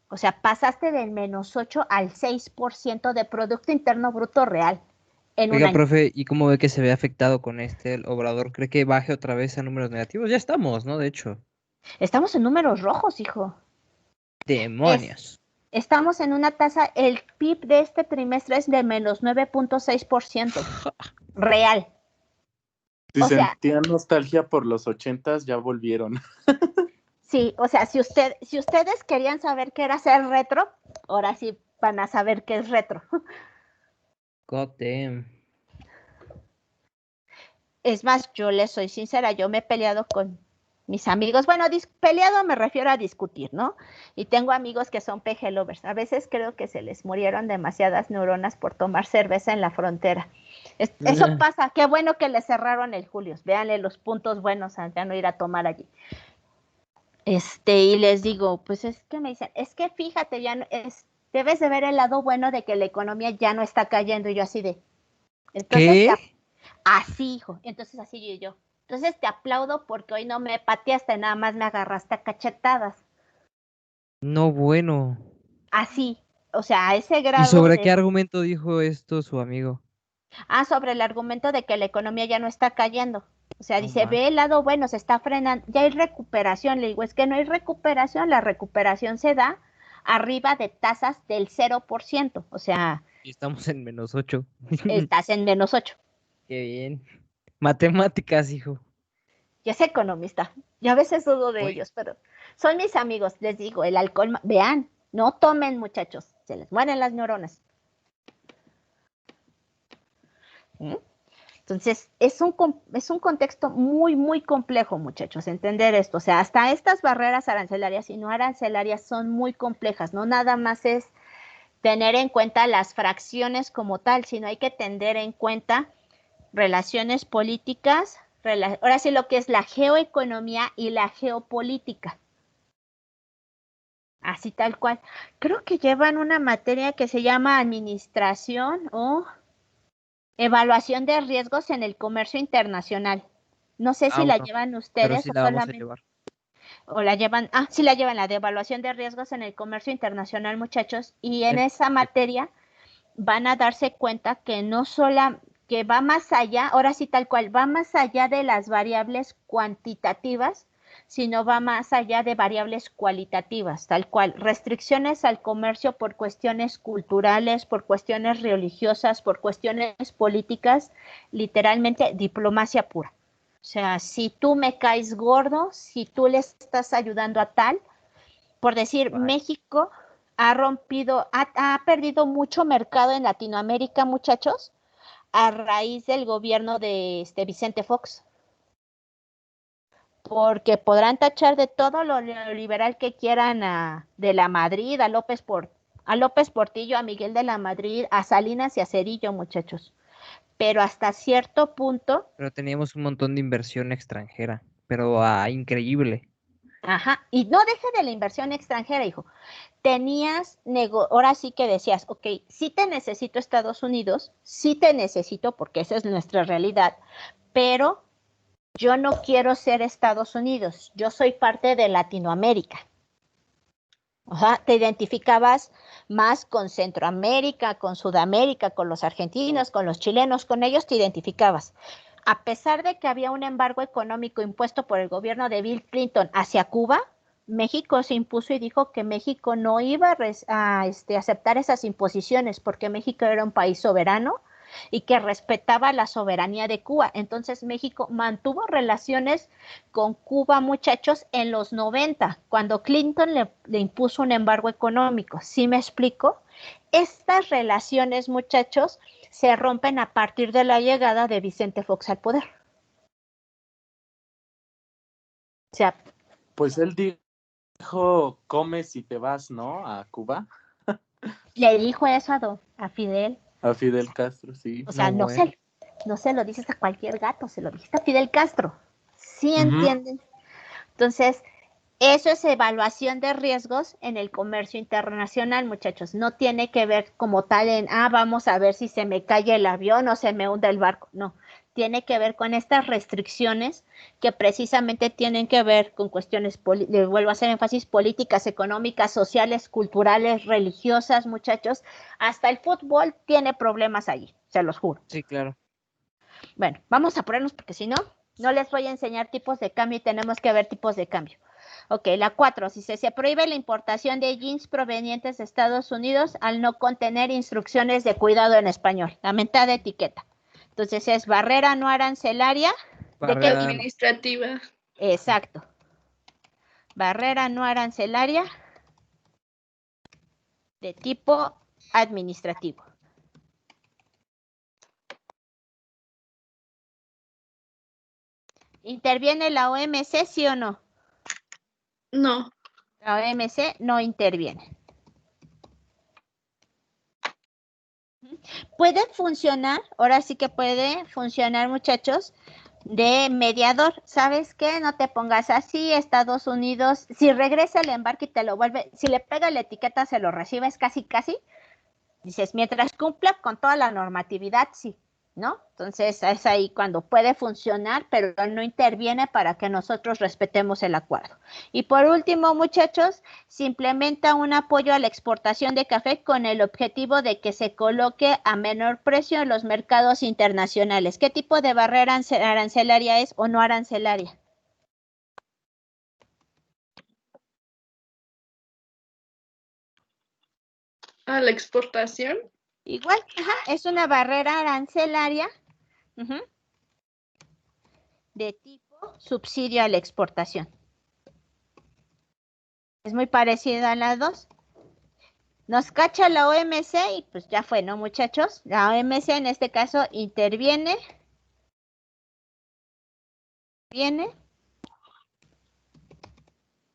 O sea, pasaste del menos 8 al 6% de Producto Interno Bruto real en un Oiga, año. profe, ¿y cómo ve que se ve afectado con el Obrador? ¿Cree que baje otra vez a números negativos? Ya estamos, ¿no? De hecho. Estamos en números rojos, hijo. Demonios. Estamos en una tasa, el PIB de este trimestre es de menos 9.6% real. Si O sea, sentían nostalgia por los 80s, ya volvieron. sí, o sea, si ustedes querían saber qué era ser retro, ahora sí van a saber qué es retro. God damn. Es más, yo les soy sincera, yo me he peleado con mis amigos. Bueno, peleado me refiero a discutir, ¿no? Y tengo amigos que son PG lovers. A veces creo que se les murieron demasiadas neuronas por tomar cerveza en la frontera. Eso pasa, qué bueno que le cerraron el Julius. Véanle los puntos buenos a ya no ir a tomar allí. Y les digo, pues es que me dicen, es que fíjate, ya no, debes de ver el lado bueno de que la economía ya no está cayendo. Y yo así de, entonces ¿Qué? así, hijo. Entonces así yo. Entonces te aplaudo porque hoy no me pateaste, nada más me agarraste a cachetadas. No, bueno. Así, o sea, a ese ¿Y grado sobre qué de... argumento dijo esto su amigo? sobre el argumento de que la economía ya no está cayendo. O sea, No dice, más. ve el lado bueno, se está frenando, ya hay recuperación. Le digo, es que no hay recuperación, la recuperación se da arriba de tasas del 0%. O sea, Y estamos en menos 8. estás en menos 8. Qué bien. Matemáticas, hijo. Yo es economista. Yo a veces dudo de Uy. ellos, pero son mis amigos. Les digo, el alcohol, vean, no tomen, muchachos, se les mueren las neuronas. ¿Mm? Entonces, es un contexto muy, muy complejo, muchachos, entender esto. O sea, hasta estas barreras arancelarias y no arancelarias son muy complejas. No nada más es tener en cuenta las fracciones como tal, sino hay que tener en cuenta relaciones políticas, ahora sí lo que es la geoeconomía y la geopolítica. Así tal cual. Creo que llevan una materia que se llama administración o evaluación de riesgos en el comercio internacional. No sé si la Bueno, llevan pero ustedes sí o la vamos a solamente, llevar. o la llevan, sí la llevan, la de evaluación de riesgos en el comercio internacional, muchachos, y en esa materia van a darse cuenta que no solo, que va más allá, ahora sí tal cual, va más allá de las variables cuantitativas, sino va más allá de variables cualitativas, tal cual, restricciones al comercio por cuestiones culturales, por cuestiones religiosas, por cuestiones políticas, literalmente diplomacia pura. O sea, si tú me caes gordo, si tú le estás ayudando a tal, por decir, Vaya. México ha perdido mucho mercado en Latinoamérica, muchachos, a raíz del gobierno de Vicente Fox. porque podrán tachar de todo lo neoliberal que quieran de la Madrid, a López Portillo, a Miguel de la Madrid, a Salinas y a Cedillo, muchachos. Pero hasta cierto punto, Pero teníamos un montón de inversión extranjera, pero increíble. ajá, y no deje de la inversión extranjera, hijo. Ahora sí que decías, ok, sí te necesito Estados Unidos, sí te necesito porque esa es nuestra realidad, pero yo no quiero ser Estados Unidos, yo soy parte de Latinoamérica. Ajá, te identificabas más con Centroamérica, con Sudamérica, con los argentinos, con los chilenos, con ellos te identificabas. A pesar de que había un embargo económico impuesto por el gobierno de Bill Clinton hacia Cuba, México se impuso y dijo que México no iba a aceptar esas imposiciones porque México era un país soberano y que respetaba la soberanía de Cuba. Entonces México mantuvo relaciones con Cuba, muchachos, en los 90, cuando Clinton le impuso un embargo económico. ¿Sí me explico? Estas relaciones, muchachos, se rompen a partir de la llegada de Vicente Fox al poder. O sea, Pues él dijo, come si te vas, ¿no? A Cuba, le dijo eso a Fidel. a Fidel Castro, sí. O sea, No, bueno. no se lo dices a cualquier gato, se lo dijiste a Fidel Castro. ¿Sí Ujú. entienden? Entonces, eso es evaluación de riesgos en el comercio internacional, muchachos. No tiene que ver como tal en, vamos a ver si se me cae el avión o se me hunde el barco. No, tiene que ver con estas restricciones que precisamente tienen que ver con cuestiones, le vuelvo a hacer énfasis, políticas, económicas, sociales, culturales, religiosas, muchachos. Hasta el fútbol tiene problemas allí, se los juro. Sí, claro. Bueno, vamos a ponernos porque si no, no les voy a enseñar tipos de cambio y tenemos que ver tipos de cambio. Ok, la 4. Si se prohíbe la importación de jeans provenientes de Estados Unidos al no contener instrucciones de cuidado en español. La mentada etiqueta. Entonces es barrera no arancelaria. ¿De qué? Barrera, Administrativa. Exacto. Barrera no arancelaria de tipo administrativo. ¿Interviene la OMC, sí o no? No. La OMC no interviene. Puede funcionar, ahora sí que puede funcionar, muchachos, de mediador. ¿Sabes qué? No te pongas así, Estados Unidos, si regresa el embarque y te lo vuelve, si le pega la etiqueta, se lo recibes casi, dices, mientras cumpla con toda la normatividad, sí, ¿no? Entonces es ahí cuando puede funcionar, pero no interviene para que nosotros respetemos el acuerdo. Y por último, muchachos, se implementa un apoyo a la exportación de café con el objetivo de que se coloque a menor precio en los mercados internacionales. ¿Qué tipo de barrera arancelaria es o no arancelaria? A la exportación. Igual, es una barrera arancelaria de tipo subsidio a la exportación. Es muy parecida a las dos. Nos cacha la OMC y pues ya fue, ¿no, muchachos? La OMC en este caso interviene.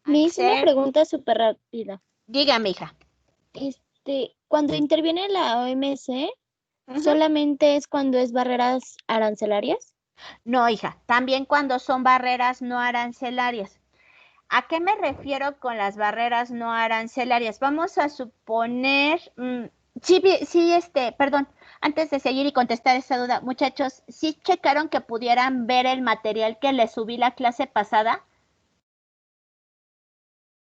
Me hice una pregunta súper rápida. Dígame, hija. Cuando interviene la OMC, ¿solamente es cuando es barreras arancelarias? No, hija, también cuando son barreras no arancelarias. ¿A qué me refiero con las barreras no arancelarias? Vamos a suponer, perdón, antes de seguir y contestar esa duda, muchachos, ¿sí checaron que pudieran ver el material que les subí la clase pasada?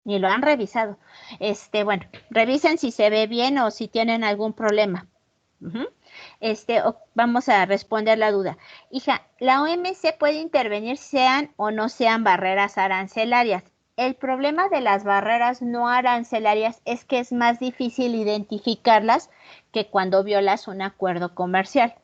Ni lo han revisado. Bueno, revisen si se ve bien o si tienen algún problema. Vamos a responder la duda. Hija, la OMC puede intervenir sean o no sean barreras arancelarias. El problema de las barreras no arancelarias es que es más difícil identificarlas que cuando violas un acuerdo comercial.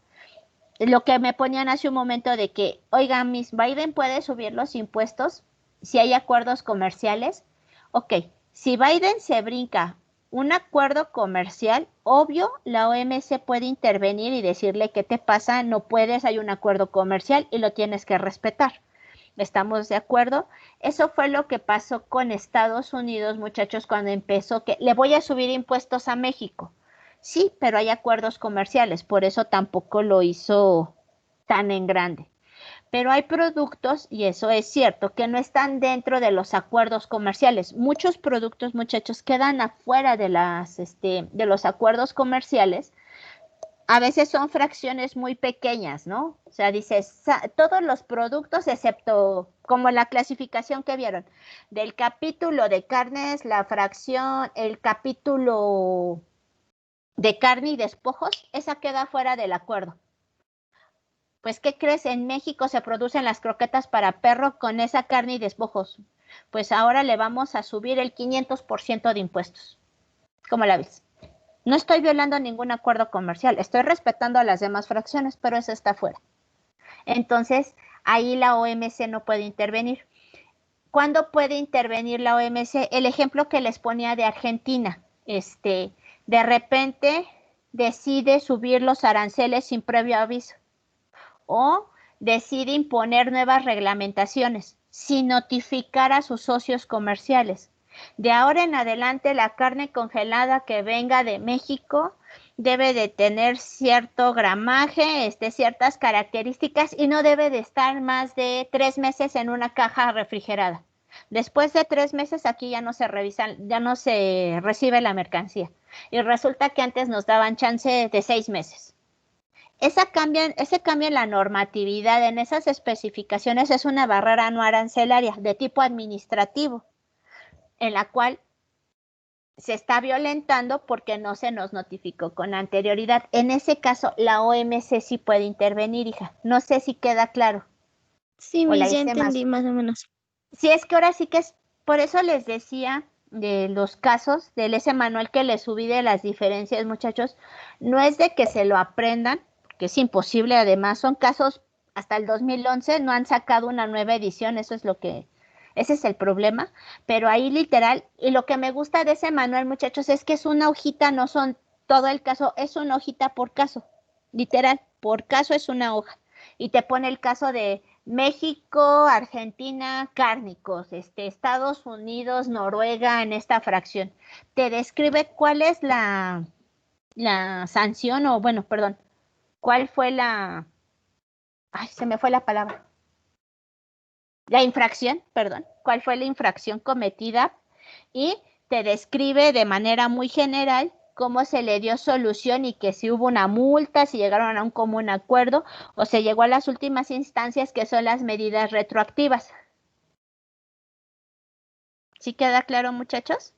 Lo que me ponían hace un momento de que, oiga, Miss Biden puede subir los impuestos si hay acuerdos comerciales. Ok, si Biden se brinca un acuerdo comercial, obvio, la OMC puede intervenir y decirle, ¿qué te pasa? No puedes, hay un acuerdo comercial y lo tienes que respetar. ¿Estamos de acuerdo? Eso fue lo que pasó con Estados Unidos, muchachos, cuando empezó que le voy a subir impuestos a México. Sí, pero hay acuerdos comerciales, por eso tampoco lo hizo tan en grande. Pero hay productos, y eso es cierto, que no están dentro de los acuerdos comerciales. Muchos productos, muchachos, quedan afuera de de los acuerdos comerciales. A veces son fracciones muy pequeñas, ¿no? O sea, dices, todos los productos, excepto como la clasificación que vieron, del capítulo de carnes, la fracción, el capítulo de carne y despojos, esa queda fuera del acuerdo. Pues, ¿qué crees? En México se producen las croquetas para perro con esa carne y despojos. Pues ahora le vamos a subir el 500% de impuestos. ¿Cómo la ves? No estoy violando ningún acuerdo comercial, estoy respetando a las demás fracciones, pero esa está fuera. Entonces, ahí la OMC no puede intervenir. ¿Cuándo puede intervenir la OMC? El ejemplo que les ponía de Argentina. De repente decide subir los aranceles sin previo aviso. O decide imponer nuevas reglamentaciones sin notificar a sus socios comerciales. De ahora en adelante, la carne congelada que venga de México debe de tener cierto gramaje, ciertas características y no debe de estar más de 3 meses en una caja refrigerada. Después de 3 meses aquí ya no se revisan, ya no se recibe la mercancía. Y resulta que antes nos daban chance de 6 meses. Ese cambio en la normatividad, en esas especificaciones, es una barrera no arancelaria de tipo administrativo, en la cual se está violentando porque no se nos notificó con anterioridad. En ese caso, la OMC sí puede intervenir, hija. No sé si queda claro. Sí, O la ya hice entendí más o menos. Sí, es que ahora sí que es, por eso les decía de los casos, del ese manual que les subí de las diferencias, muchachos, no es de que se lo aprendan, que es imposible, además son casos, hasta el 2011 no han sacado una nueva edición, ese es el problema, pero ahí literal, y lo que me gusta de ese manual, muchachos, es que es una hojita, no son todo el caso, es una hojita por caso, literal, por caso es una hoja, y te pone el caso de México, Argentina, cárnicos, Estados Unidos, Noruega en esta fracción. Te describe cuál es la sanción o, bueno, perdón, cuál fue ay, se me fue la palabra. La infracción, perdón, cuál fue la infracción cometida y te describe de manera muy general cómo se le dio solución y que si hubo una multa, si llegaron a un común acuerdo o se llegó a las últimas instancias que son las medidas retroactivas. ¿Sí queda claro, muchachos?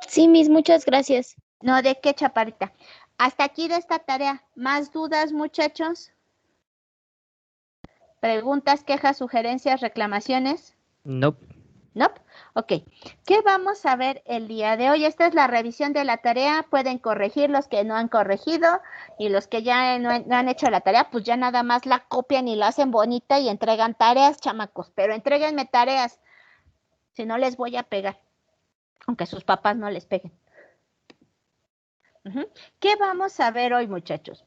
Sí, muchas gracias. No, ¿de qué, chaparrita? Hasta aquí de esta tarea. ¿Más dudas, muchachos? ¿Preguntas, quejas, sugerencias, reclamaciones? Nope. Nope. Ok. ¿Qué vamos a ver el día de hoy? Esta es la revisión de la tarea. Pueden corregir los que no han corregido y los que ya no han hecho la tarea, pues ya nada más la copian y la hacen bonita y entregan tareas, chamacos. Pero entréguenme tareas, si no les voy a pegar, aunque sus papás no les peguen. ¿Qué vamos a ver hoy, muchachos?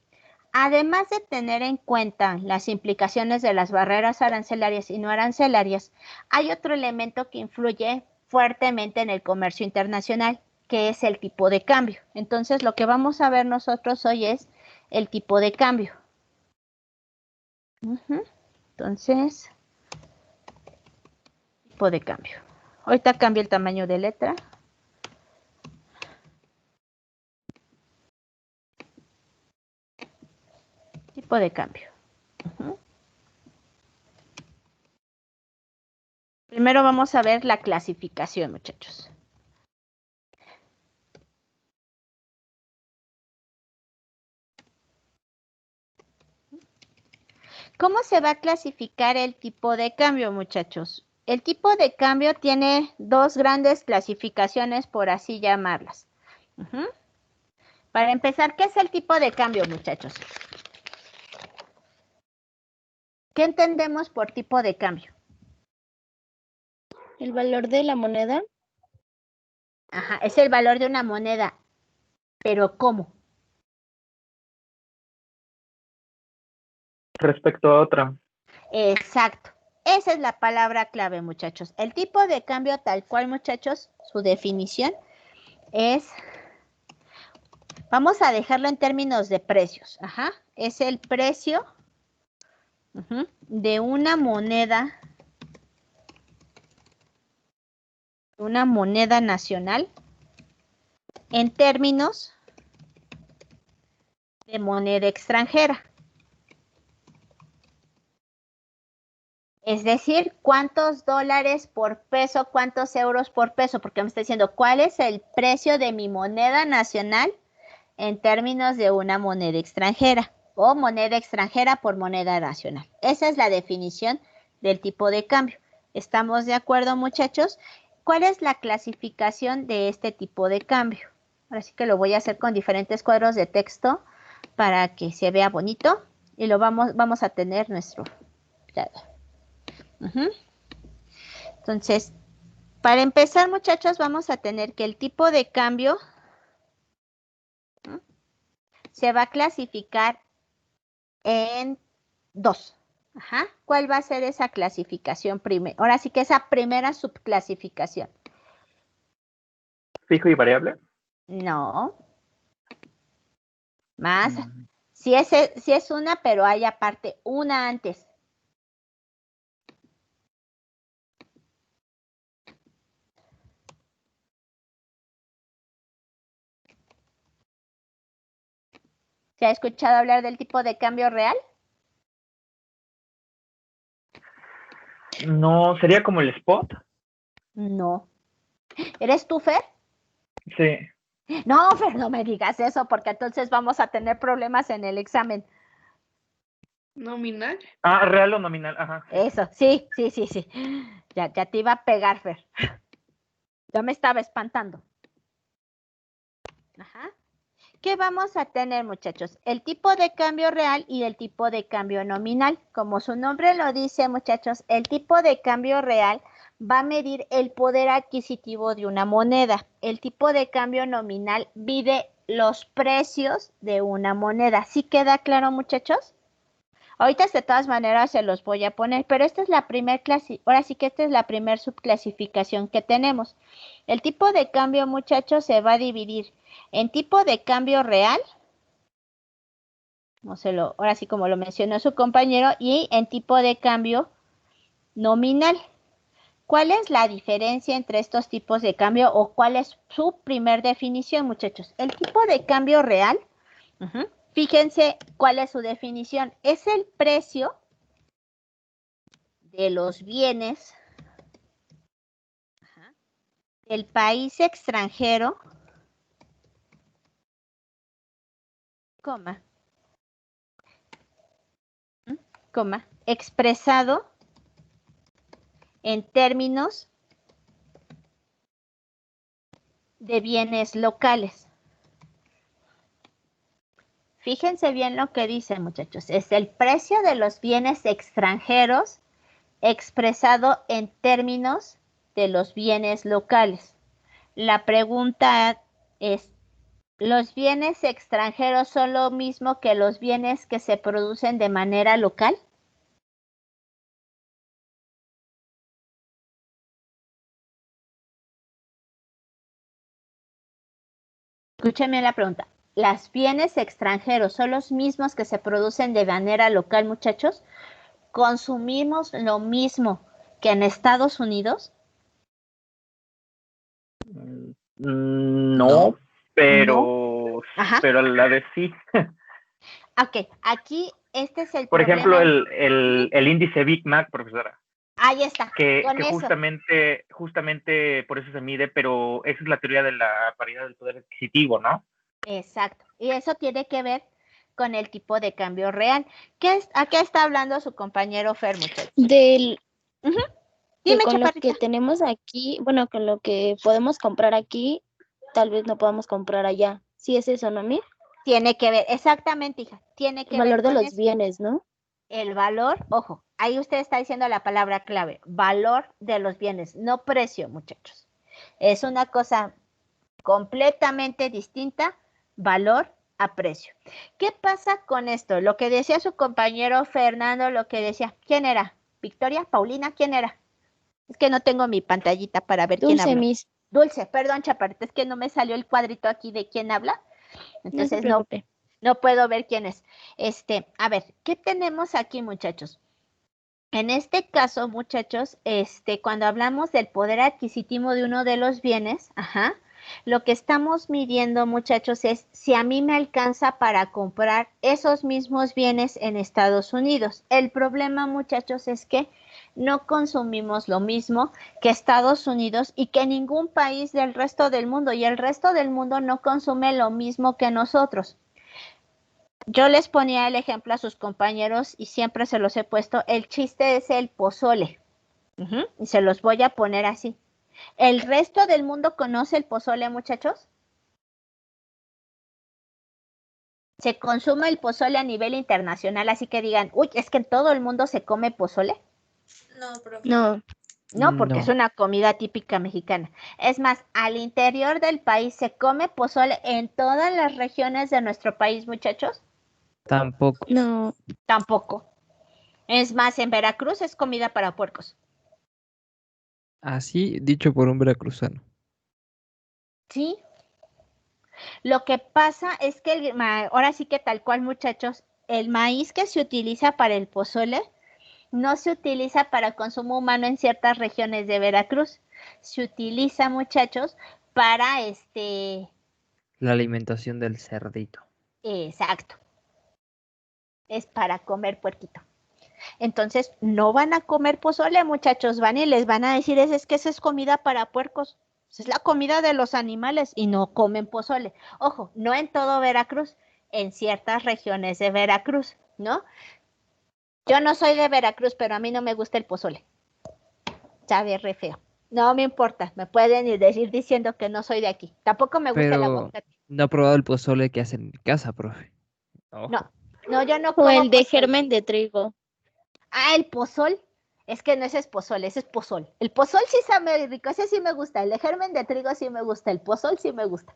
Además de tener en cuenta las implicaciones de las barreras arancelarias y no arancelarias, hay otro elemento que influye fuertemente en el comercio internacional, que es el tipo de cambio. Entonces, lo que vamos a ver nosotros hoy es el tipo de cambio. Entonces, tipo de cambio. Ahorita cambio el tamaño de letra. Tipo de cambio. Primero vamos a ver la clasificación, muchachos. ¿Cómo se va a clasificar el tipo de cambio, muchachos? El tipo de cambio tiene dos grandes clasificaciones, por así llamarlas. Para empezar, ¿qué es el tipo de cambio, muchachos? ¿Qué entendemos por tipo de cambio? ¿El valor de la moneda? Ajá, es el valor de una moneda. ¿Pero cómo? Respecto a otra. Exacto. Esa es la palabra clave, muchachos. El tipo de cambio tal cual, muchachos, su definición es, vamos a dejarlo en términos de precios. Ajá. Es el precio de una moneda nacional en términos de moneda extranjera. Es decir, cuántos dólares por peso, cuántos euros por peso, porque me está diciendo cuál es el precio de mi moneda nacional en términos de una moneda extranjera o moneda extranjera por moneda nacional. Esa es la definición del tipo de cambio. ¿Estamos de acuerdo, muchachos? ¿Cuál es la clasificación de este tipo de cambio? Ahora sí que lo voy a hacer con diferentes cuadros de texto para que se vea bonito y lo vamos a tener nuestro... Entonces, para empezar, muchachos, vamos a tener que el tipo de cambio se va a clasificar en dos. Ajá. ¿Cuál va a ser esa clasificación primero? Ahora sí que esa primera subclasificación. ¿Fijo y variable? No. Más. Si es una, pero hay aparte una antes. ¿Se ha escuchado hablar del tipo de cambio real? No, ¿sería como el spot? No. ¿Eres tú, Fer? Sí. No, Fer, no me digas eso, porque entonces vamos a tener problemas en el examen. Nominal. Ah, real o nominal, ajá. Eso, sí. Ya te iba a pegar, Fer. Ya me estaba espantando. Ajá. ¿Qué vamos a tener, muchachos? El tipo de cambio real y el tipo de cambio nominal. Como su nombre lo dice, muchachos, el tipo de cambio real va a medir el poder adquisitivo de una moneda. El tipo de cambio nominal mide los precios de una moneda. ¿Sí queda claro, muchachos? Ahorita de todas maneras se los voy a poner, pero esta es la primera clase, ahora sí que esta es la primera subclasificación que tenemos. El tipo de cambio, muchachos, se va a dividir en tipo de cambio real, ahora sí como lo mencionó su compañero, y en tipo de cambio nominal. ¿Cuál es la diferencia entre estos tipos de cambio o cuál es su primer definición, muchachos? El tipo de cambio real, fíjense cuál es su definición. Es el precio de los bienes del país extranjero, expresado en términos de bienes locales. Fíjense bien lo que dice, muchachos. Es el precio de los bienes extranjeros expresado en términos de los bienes locales. La pregunta es, ¿los bienes extranjeros son lo mismo que los bienes que se producen de manera local? Escúchame la pregunta. ¿Los bienes extranjeros son los mismos que se producen de manera local, muchachos? ¿Consumimos lo mismo que en Estados Unidos? No, pero Ajá. pero a la vez sí. Ok, aquí este es el Por problema. ejemplo, el índice Big Mac, profesora. Ahí está. Que con eso. justamente por eso se mide, pero esa es la teoría de la paridad del poder adquisitivo, ¿no? Exacto. Y eso tiene que ver con el tipo de cambio real. ¿A qué está hablando su compañero Fer, muchachos? Que Dime, con lo chaparrita. que tenemos aquí, bueno, con lo que podemos comprar aquí, tal vez no podamos comprar allá. Sí es eso, ¿no, Mir? Tiene que ver, exactamente, hija. Tiene que El valor ver de con los eso. bienes, ¿no? El valor, ojo, ahí usted está diciendo la palabra clave, valor de los bienes, no precio, muchachos. Es una cosa completamente distinta, valor aprecio. ¿Qué pasa con esto? Lo que decía su compañero Fernando, lo que decía, ¿quién era? ¿Victoria? ¿Paulina? ¿Quién era? Es que no tengo mi pantallita para ver quién Dulce, habla. Miss, Dulce, perdón, Chaparrita, es que no me salió el cuadrito aquí de quién habla. no se Entonces preocupe. no puedo ver quién es. A ver, ¿qué tenemos aquí, muchachos? En este caso, muchachos, cuando hablamos del poder adquisitivo de uno de los bienes, lo que estamos midiendo, muchachos, es si a mí me alcanza para comprar esos mismos bienes en Estados Unidos. El problema, muchachos, es que no consumimos lo mismo que Estados Unidos y que ningún país del resto del mundo, y el resto del mundo no consume lo mismo que nosotros. Yo les ponía el ejemplo a sus compañeros y siempre se los he puesto. El chiste es el pozole. Y se los voy a poner así. ¿El resto del mundo conoce el pozole, muchachos? ¿Se consume el pozole a nivel internacional? Así que digan, uy, es que en todo el mundo se come pozole. No, profe. No, No, porque No. es una comida típica mexicana. Es más, al interior del país se come pozole en todas las regiones de nuestro país, muchachos. Tampoco. no. Tampoco. Es más, en Veracruz es comida para puercos. Así dicho por un veracruzano. Sí. Lo que pasa es que ahora sí que tal cual, muchachos, el maíz que se utiliza para el pozole no se utiliza para consumo humano en ciertas regiones de Veracruz. Se utiliza, muchachos, para La alimentación del cerdito. exacto, es para comer puerquito. Entonces, no van a comer pozole, muchachos, van y les van a decir, es que esa es comida para puercos. Es la comida de los animales y no comen pozole. Ojo, no en todo Veracruz, en ciertas regiones de Veracruz, ¿no? Yo no soy de Veracruz, pero a mí no me gusta el pozole. Sabe re feo. No me importa, me pueden ir decir diciendo que no soy de aquí. Tampoco me gusta el Pero aguacate. no he probado el pozole que hacen en mi casa, profe. Ojo. No, yo no O como el de pozole. germen de trigo. Ah, el pozol. Es que no ese es pozole, ese es pozol. El pozol sí sabe rico, ese sí me gusta. El de germen de trigo sí me gusta. El pozol sí me gusta.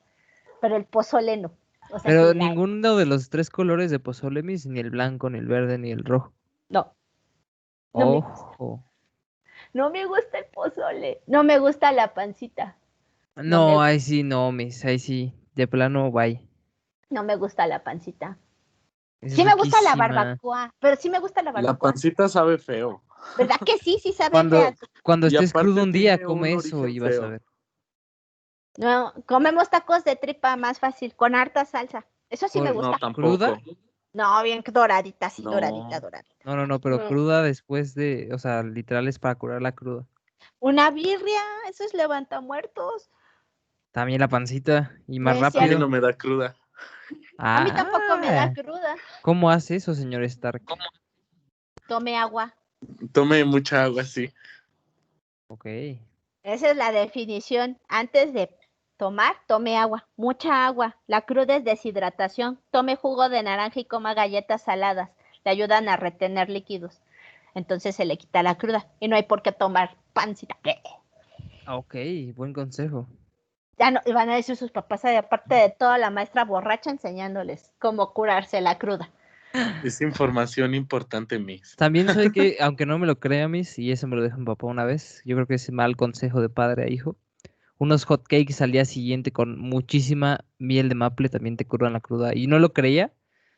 Pero el pozole no. O sea, Pero sí, ninguno de los tres colores de pozole, Miss, ni el blanco, ni el verde, ni el rojo. no, no me gusta. Ojo. No me gusta el pozole. No me gusta la pancita. No, ahí sí, no, Miss, ahí sí. De plano, bye. No me gusta la pancita. Es Sí me gusta la riquísima. barbacoa, pero sí me gusta la La barbacoa. pancita sabe feo. ¿Verdad que sí? Sí sabe Cuando, fea. cuando Y estés crudo aparte un día, tiene come un eso y origen vas a feo. ver. No, comemos tacos de tripa más fácil, con harta salsa. Eso sí me No, gusta. ¿Cruda? tampoco. No, bien doradita, sí, doradita, No. doradita. No, pero No. cruda después de, o sea, literal es para curar la cruda. Una birria, eso es levantamuertos. También la pancita y No más es A mí cierto. no rápido. me da cruda. A mí tampoco me da Ah, cruda. ¿cómo hace eso, señor Stark? Tome agua. Tome mucha agua, sí. Ok. Esa es la definición. Antes de tomar, tome agua. Mucha agua. La cruda es deshidratación. Tome jugo de naranja y coma galletas saladas. Le ayudan a retener líquidos. Entonces se le quita la cruda. Y no hay por qué tomar pancita. Ok, buen consejo. Ya no, y van a decir sus papás, aparte de toda la maestra borracha enseñándoles cómo curarse la cruda. Es información importante, Miss. También sabe que, aunque no me lo crea, Miss, y eso me lo dijo mi papá una vez, yo creo que es mal consejo de padre a hijo. Unos hot cakes al día siguiente con muchísima miel de maple también te curan la cruda. Y no lo creía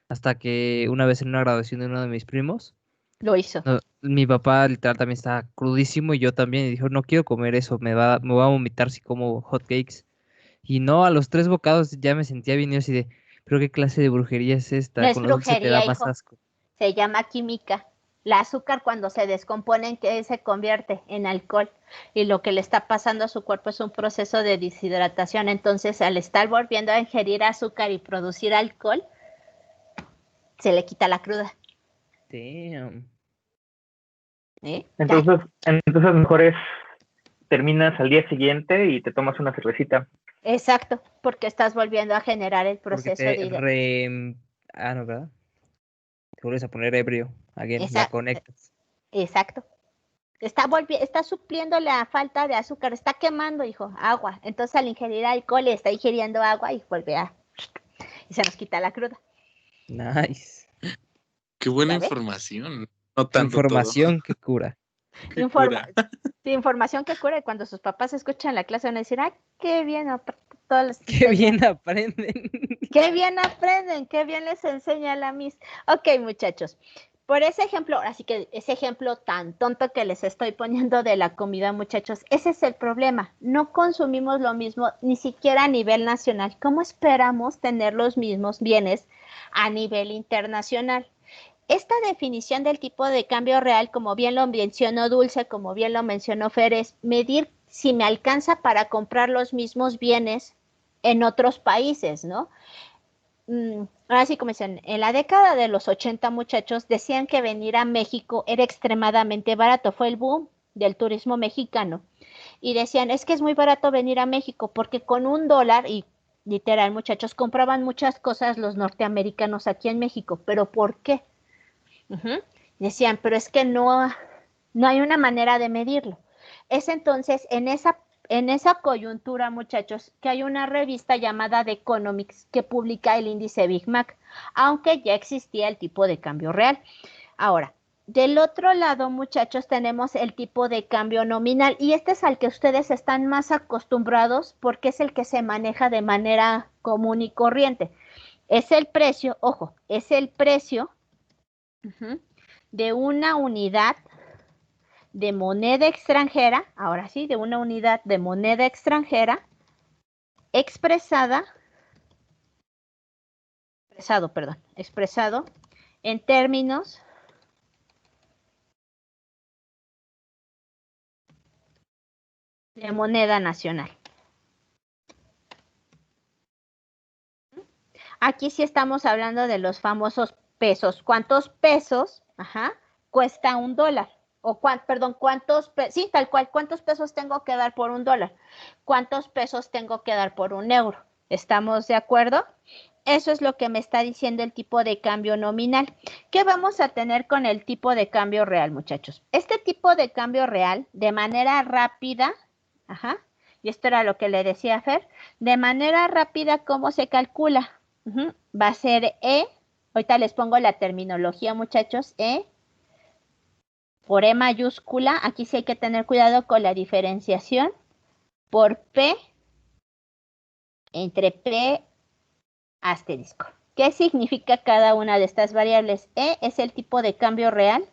hasta que una vez en una graduación de uno de mis primos, Lo hizo. mi papá literal también estaba crudísimo y yo también, y dijo, no quiero comer eso, me voy a vomitar si como hot cakes. Y no, a los 3 bocados ya me sentía bien y yo así de, pero qué clase de brujería es No esta, es con lo dulce te da brujería, más hijo. asco. Se llama química. El azúcar cuando se descompone, ¿en qué se convierte? En alcohol. Y lo que le está pasando a su cuerpo es un proceso de deshidratación. Entonces, al estar volviendo a ingerir azúcar y producir alcohol, se le quita la cruda. Damn. Ya. Entonces mejor es terminas al día siguiente y te tomas una cervecita. Exacto, porque estás volviendo a generar el Porque proceso de... Ah, no, ¿verdad? Te vuelves a poner ebrio. Again, la conectas. Exacto. Está supliendo la falta de azúcar, está quemando, hijo, agua. Entonces al ingerir alcohol está ingiriendo agua y vuelve a... y se nos quita la cruda. Nice. Qué buena ¿Ya ves? información. Notando Información que cura. todo. Qué cura. Información que cura, y cuando sus papás escuchan la clase van a decir, ¡ay, qué bien! Todas las Qué bien aprenden. ¡Qué bien aprenden! ¡Qué bien les enseña la Miss! Ok, muchachos. Por ese ejemplo, así que ese ejemplo tan tonto que les estoy poniendo de la comida, muchachos, ese es el problema. No consumimos lo mismo ni siquiera a nivel nacional. ¿Cómo esperamos tener los mismos bienes a nivel internacional? Esta definición del tipo de cambio real, como bien lo mencionó Dulce, como bien lo mencionó Fer, es medir si me alcanza para comprar los mismos bienes en otros países, ¿no? Ahora sí, como dicen, en la década de los 80, muchachos, decían que venir a México era extremadamente barato. Fue el boom del turismo mexicano. Y decían, es que es muy barato venir a México porque con $1, y literal, muchachos, compraban muchas cosas los norteamericanos aquí en México. ¿Pero por qué? Decían, pero es que no hay una manera de medirlo. Es entonces en esa coyuntura, muchachos, que hay una revista llamada The Economics que publica el índice Big Mac, aunque ya existía el tipo de cambio real. Ahora, del otro lado, muchachos, tenemos el tipo de cambio nominal, y este es al que ustedes están más acostumbrados porque es el que se maneja de manera común y corriente. Es el precio, ojo, es el precio de una unidad de moneda extranjera, ahora sí, de una unidad de moneda extranjera expresado en términos de moneda nacional. Aquí sí estamos hablando de los famosos pesos. ¿Cuántos pesos cuesta $1? O ¿cuántos pesos? Sí, tal cual, ¿cuántos pesos tengo que dar por $1? ¿Cuántos pesos tengo que dar por €1? ¿Estamos de acuerdo? Eso es lo que me está diciendo el tipo de cambio nominal. ¿Qué vamos a tener con el tipo de cambio real, muchachos? Este tipo de cambio real, de manera rápida, y esto era lo que le decía a Fer, de manera rápida, ¿cómo se calcula? Va a ser E, ahorita les pongo la terminología, muchachos, E por E mayúscula, aquí sí hay que tener cuidado con la diferenciación, por P entre P asterisco. ¿Qué significa cada una de estas variables? E es el tipo de cambio real.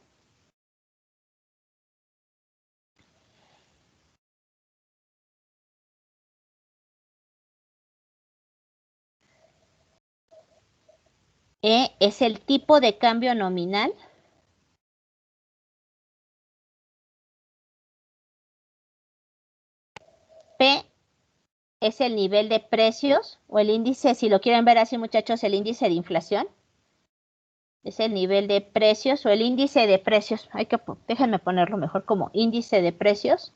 E es el tipo de cambio nominal. P es el nivel de precios o el índice, si lo quieren ver así, muchachos, el índice de inflación. Es el nivel de precios o el índice de precios. Déjenme ponerlo mejor como índice de precios.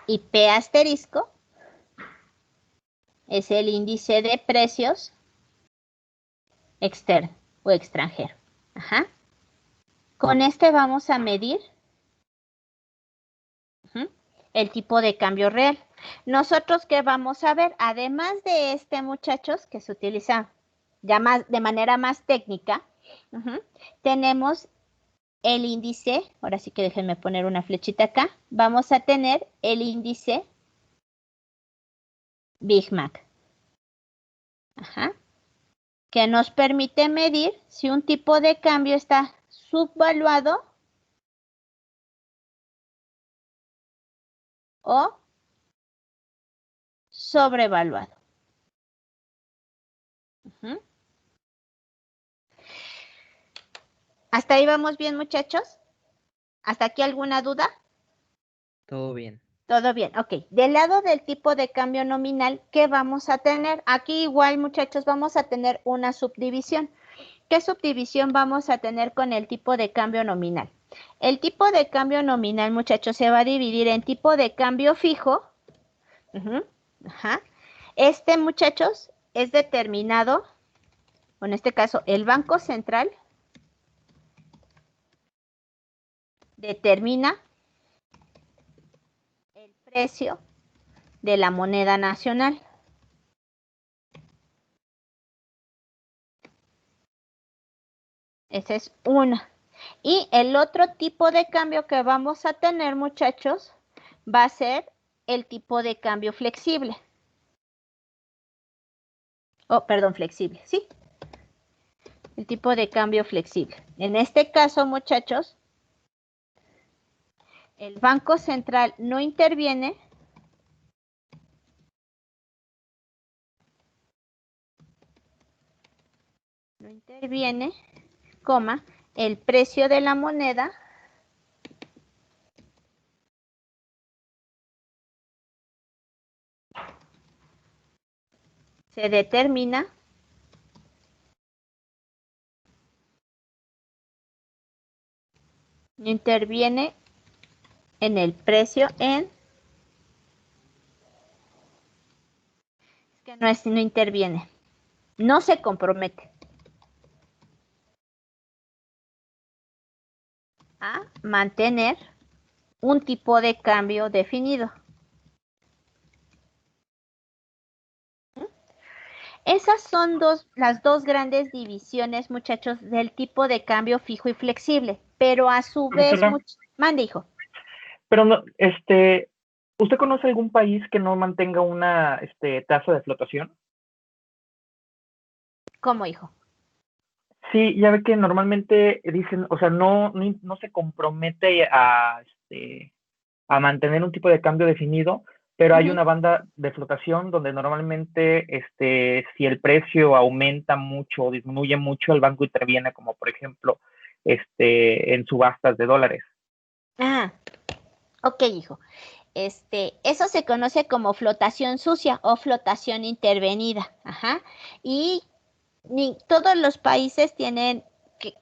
Y P asterisco es el índice de precios externo o extranjero. Con este vamos a medir el tipo de cambio real. Nosotros, ¿qué vamos a ver? Además de este, muchachos, que se utiliza ya más de manera más técnica, tenemos el índice, ahora sí que déjenme poner una flechita acá, vamos a tener el índice Big Mac, que nos permite medir si un tipo de cambio está subvaluado o sobrevaluado. ¿Hasta ahí vamos bien, muchachos? ¿Hasta aquí alguna duda? Todo bien. Todo bien, ok. Del lado del tipo de cambio nominal, ¿qué vamos a tener? Aquí igual, muchachos, vamos a tener una subdivisión. ¿Qué subdivisión vamos a tener con el tipo de cambio nominal? El tipo de cambio nominal, muchachos, se va a dividir en tipo de cambio fijo. Ajá. Este, muchachos, es determinado, en este caso, el Banco Central determina el precio de la moneda nacional. Esa es una. Y el otro tipo de cambio que vamos a tener, muchachos, va a ser el tipo de cambio flexible. Oh, perdón, flexible, sí. El tipo de cambio flexible. En este caso, muchachos, el Banco Central no interviene. No interviene, coma, el precio de la moneda se determina no interviene en el precio es que no interviene, no se compromete a mantener un tipo de cambio definido. Esas son las dos grandes divisiones, muchachos, del tipo de cambio fijo y flexible, pero a su vez, mande, hijo. Pero no, ¿usted conoce algún país que no mantenga una tasa de flotación? ¿Cómo, hijo? Sí, ya ve que normalmente dicen, o sea, no se compromete a mantener un tipo de cambio definido, pero hay una banda de flotación donde normalmente, si el precio aumenta mucho o disminuye mucho, el banco interviene, como por ejemplo, en subastas de dólares. Ah, ok, hijo. Eso se conoce como flotación sucia o flotación intervenida. Ajá. Y todos los países tienen,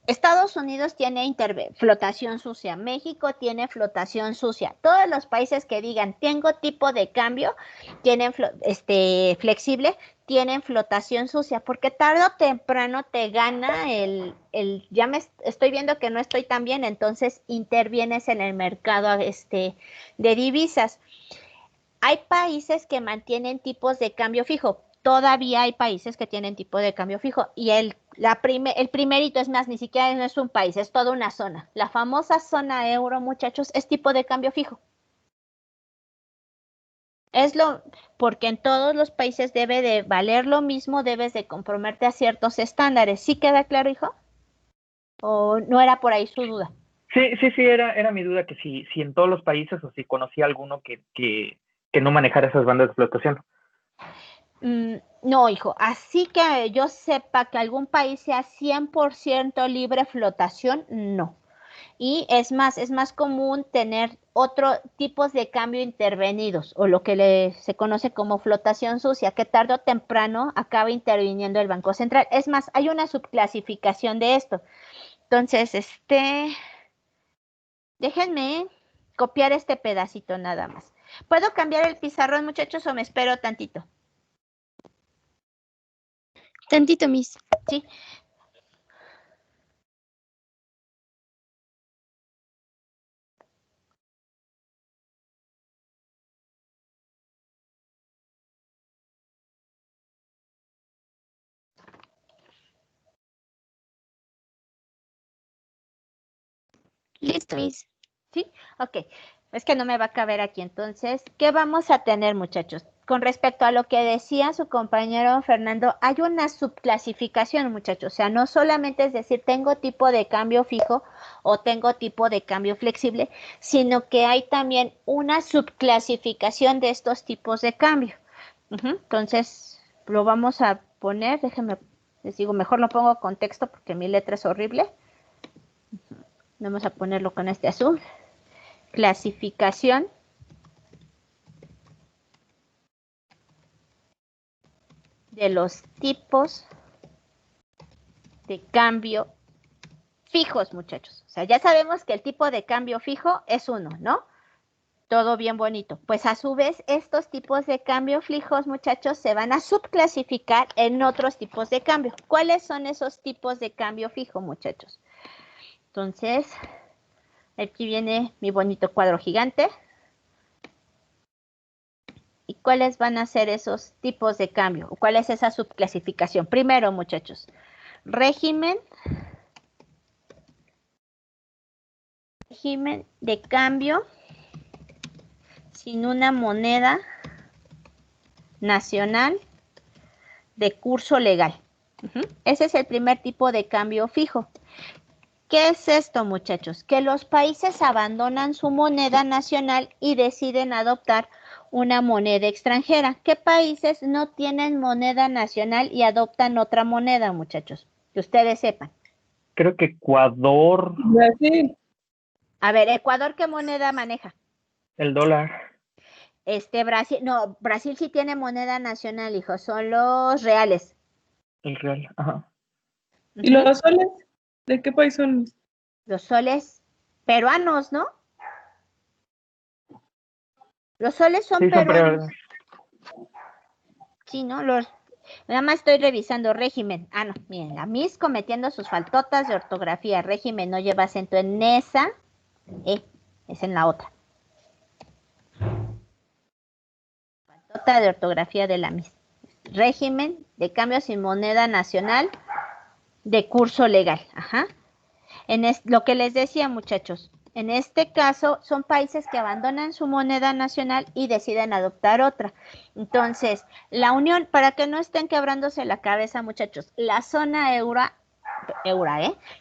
Estados Unidos tiene flotación sucia, México tiene flotación sucia. Todos los países que digan tengo tipo de cambio, tienen flexible, tienen flotación sucia, porque tarde o temprano te gana ya me estoy viendo que no estoy tan bien, entonces intervienes en el mercado de divisas. Hay países que mantienen tipos de cambio fijo. Todavía hay países que tienen tipo de cambio fijo. Y el primerito, es más, ni siquiera no es un país, es toda una zona. La famosa zona euro, muchachos, es tipo de cambio fijo. Porque en todos los países debe de valer lo mismo, debes de comprometerte a ciertos estándares. ¿Sí queda claro, hijo? ¿O no era por ahí su duda? Sí, era mi duda que si en todos los países o si conocía alguno que no manejara esas bandas de flotación. No, hijo, así que yo sepa que algún país sea 100% libre flotación, no. Y es más común tener otros tipos de cambio intervenidos o lo que se conoce como flotación sucia, que tarde o temprano acaba interviniendo el Banco Central. Es más, hay una subclasificación de esto. Entonces, déjenme copiar este pedacito nada más. ¿Puedo cambiar el pizarrón, muchachos, o me espero tantito? Tantito, Miss. Sí. Listo, Miss. ¿Sí? Ok. Es que no me va a caber aquí. Entonces, ¿qué vamos a tener, muchachos? Con respecto a lo que decía su compañero Fernando, hay una subclasificación, muchachos. O sea, no solamente es decir, tengo tipo de cambio fijo o tengo tipo de cambio flexible, sino que hay también una subclasificación de estos tipos de cambio. Entonces, lo vamos a poner, déjenme, les digo, mejor lo pongo con texto porque mi letra es horrible. Vamos a ponerlo con este azul. Clasificación de los tipos de cambio fijos, muchachos. O sea, ya sabemos que el tipo de cambio fijo es 1, ¿no? Todo bien bonito. Pues a su vez, estos tipos de cambio fijos, muchachos, se van a subclasificar en otros tipos de cambio. ¿Cuáles son esos tipos de cambio fijo, muchachos? Entonces, aquí viene mi bonito cuadro gigante. ¿Y cuáles van a ser esos tipos de cambio? ¿Cuál es esa subclasificación? Primero, muchachos, régimen de cambio sin una moneda nacional de curso legal. Ese es el primer tipo de cambio fijo. ¿Qué es esto, muchachos? Que los países abandonan su moneda nacional y deciden adoptar una moneda extranjera. ¿Qué países no tienen moneda nacional y adoptan otra moneda, muchachos? Que ustedes sepan. Creo que Ecuador, Brasil. A ver, ¿Ecuador qué moneda maneja? el dólar, Brasil, no, Brasil sí tiene moneda nacional, hijo, son los reales. el real. Ajá. ¿Y los soles? ¿De qué país son? Los soles peruanos, ¿no? Los soles son Sí, son peruanos. Sí, ¿no? Nada más estoy revisando régimen. Ah, no, miren, la Miss cometiendo sus faltotas de ortografía. Régimen no lleva acento en esa, es en la otra. Faltota de ortografía de la Miss. Régimen de cambio sin moneda nacional de curso legal. Ajá. Lo que les decía, muchachos, en este caso son países que abandonan su moneda nacional y deciden adoptar otra. Entonces, la unión, para que no estén quebrándose la cabeza, muchachos, la zona euro,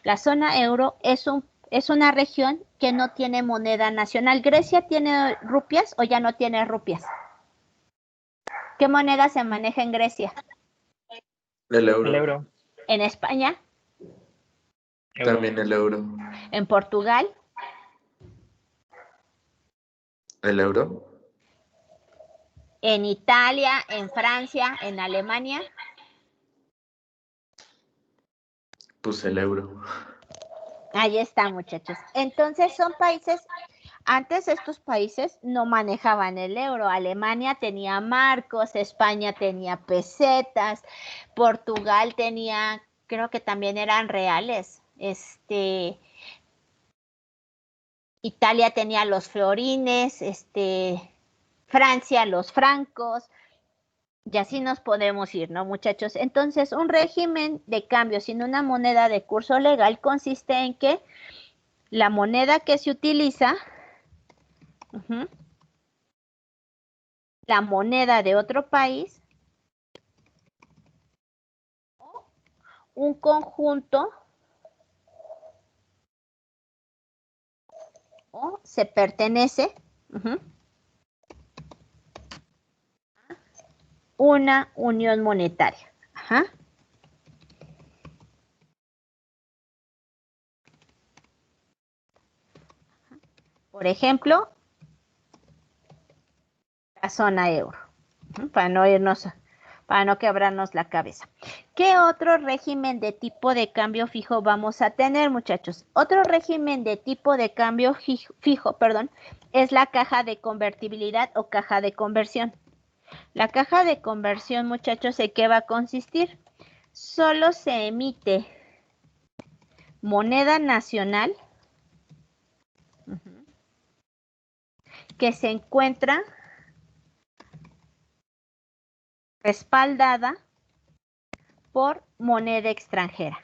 la zona euro es una región que no tiene moneda nacional. ¿Grecia tiene rupias o ya no tiene rupias? ¿Qué moneda se maneja en Grecia? El euro. El euro. ¿En España? También el euro. ¿En Portugal? El euro. ¿En Italia, en Francia, en Alemania? Pues el euro. Ahí está, muchachos. Entonces son países, antes estos países no manejaban el euro. Alemania tenía marcos, España tenía pesetas, Portugal tenía, creo que también eran reales. Italia tenía los florines, Francia los francos. Y así nos podemos ir, ¿no, muchachos? Entonces, un régimen de cambio sin una moneda de curso legal consiste en que la moneda que se utiliza, la moneda de otro país, un conjunto o se pertenece a una unión monetaria. Ajá. Por ejemplo, la zona euro, para no quebrarnos la cabeza. ¿Qué otro régimen de tipo de cambio fijo vamos a tener, muchachos? Otro régimen de tipo de cambio fijo, es la caja de convertibilidad o caja de conversión. La caja de conversión, muchachos, ¿en qué va a consistir? Solo se emite moneda nacional que se encuentra respaldada por moneda extranjera.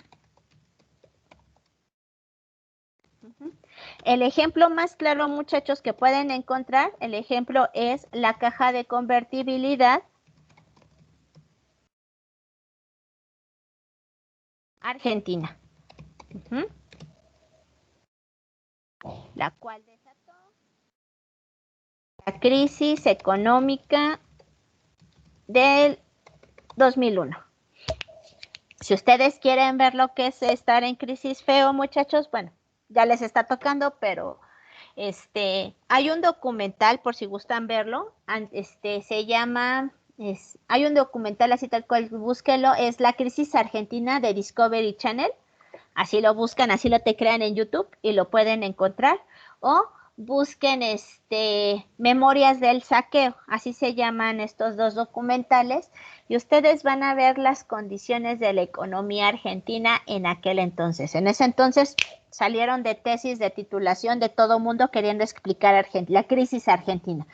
El ejemplo más claro, muchachos, que pueden encontrar, el ejemplo es la caja de convertibilidad argentina, la cual desató la crisis económica del 2001. Si ustedes quieren ver lo que es estar en crisis feo, muchachos, bueno, ya les está tocando, pero hay un documental, por si gustan verlo, se llama, hay un documental así tal cual, búsquelo, es La crisis argentina de Discovery Channel. Así lo buscan, así lo te crean en YouTube y lo pueden encontrar. O busquen Memorias del Saqueo, así se llaman estos dos documentales, y ustedes van a ver las condiciones de la economía argentina en aquel entonces. En ese entonces salieron de tesis de titulación de todo mundo queriendo explicar la crisis argentina.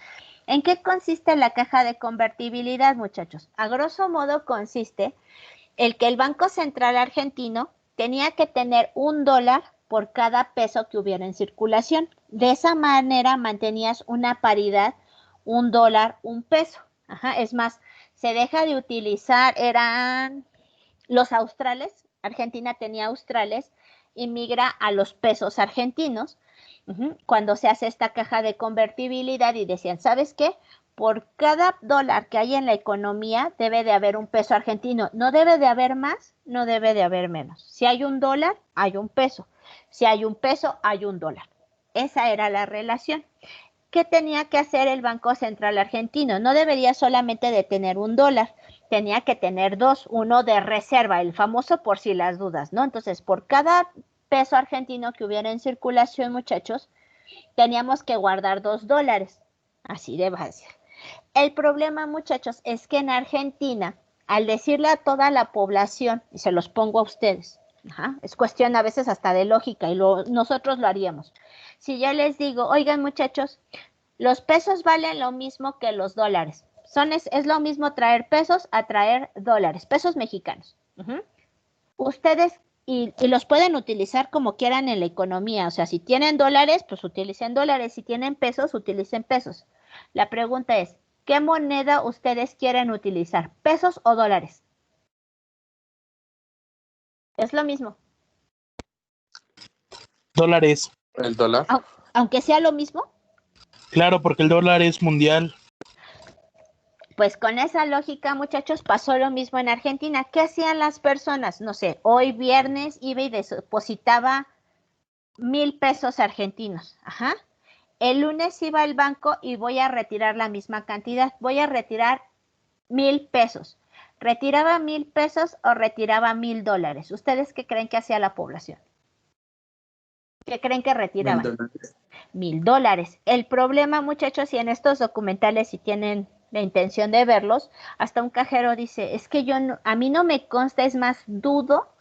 ¿En qué consiste la caja de convertibilidad, muchachos? A grosso modo consiste en que el Banco Central argentino tenía que tener $1 por cada peso que hubiera en circulación. De esa manera mantenías una paridad, $1, $1. Ajá, es más, se deja de utilizar, eran los australes, Argentina tenía australes, y migra a los pesos argentinos. Cuando se hace esta caja de convertibilidad y decían, ¿sabes qué? Por cada dólar que hay en la economía debe de haber un peso argentino. No debe de haber más, no debe de haber menos. Si hay $1, hay un peso. Si hay un peso, hay $1. Esa era la relación. ¿Qué tenía que hacer el Banco Central argentino? No debería solamente de tener $1, tenía que tener dos, uno de reserva, el famoso por si las dudas, ¿no? Entonces, por cada peso argentino que hubiera en circulación, muchachos, teníamos que guardar $2, así de base. El problema, muchachos, es que en Argentina, al decirle a toda la población, y se los pongo a ustedes, es cuestión a veces hasta de lógica, y nosotros lo haríamos. Si yo les digo, oigan muchachos, los pesos valen lo mismo que los dólares. Es lo mismo traer pesos a traer dólares, pesos mexicanos. Ustedes, y los pueden utilizar como quieran en la economía. O sea, si tienen dólares, pues utilicen dólares. Si tienen pesos, utilicen pesos. La pregunta es, ¿qué moneda ustedes quieren utilizar? ¿Pesos o dólares? Es lo mismo. Dólares. ¿El dólar? Aunque sea lo mismo. Claro, porque el dólar es mundial. Pues con esa lógica, muchachos, pasó lo mismo en Argentina. ¿Qué hacían las personas? No sé, hoy viernes iba y depositaba 1,000 pesos argentinos. Ajá. El lunes iba al banco y voy a retirar la misma cantidad. Voy a retirar 1,000 pesos. ¿Retiraba 1,000 pesos o retiraba $1,000? ¿Ustedes qué creen que hacía la población? ¿Qué creen que retiraban? $1,000. $1,000. El problema, muchachos, y en estos documentales, si tienen la intención de verlos, hasta un cajero dice, es que a mí no me consta, es más, dudo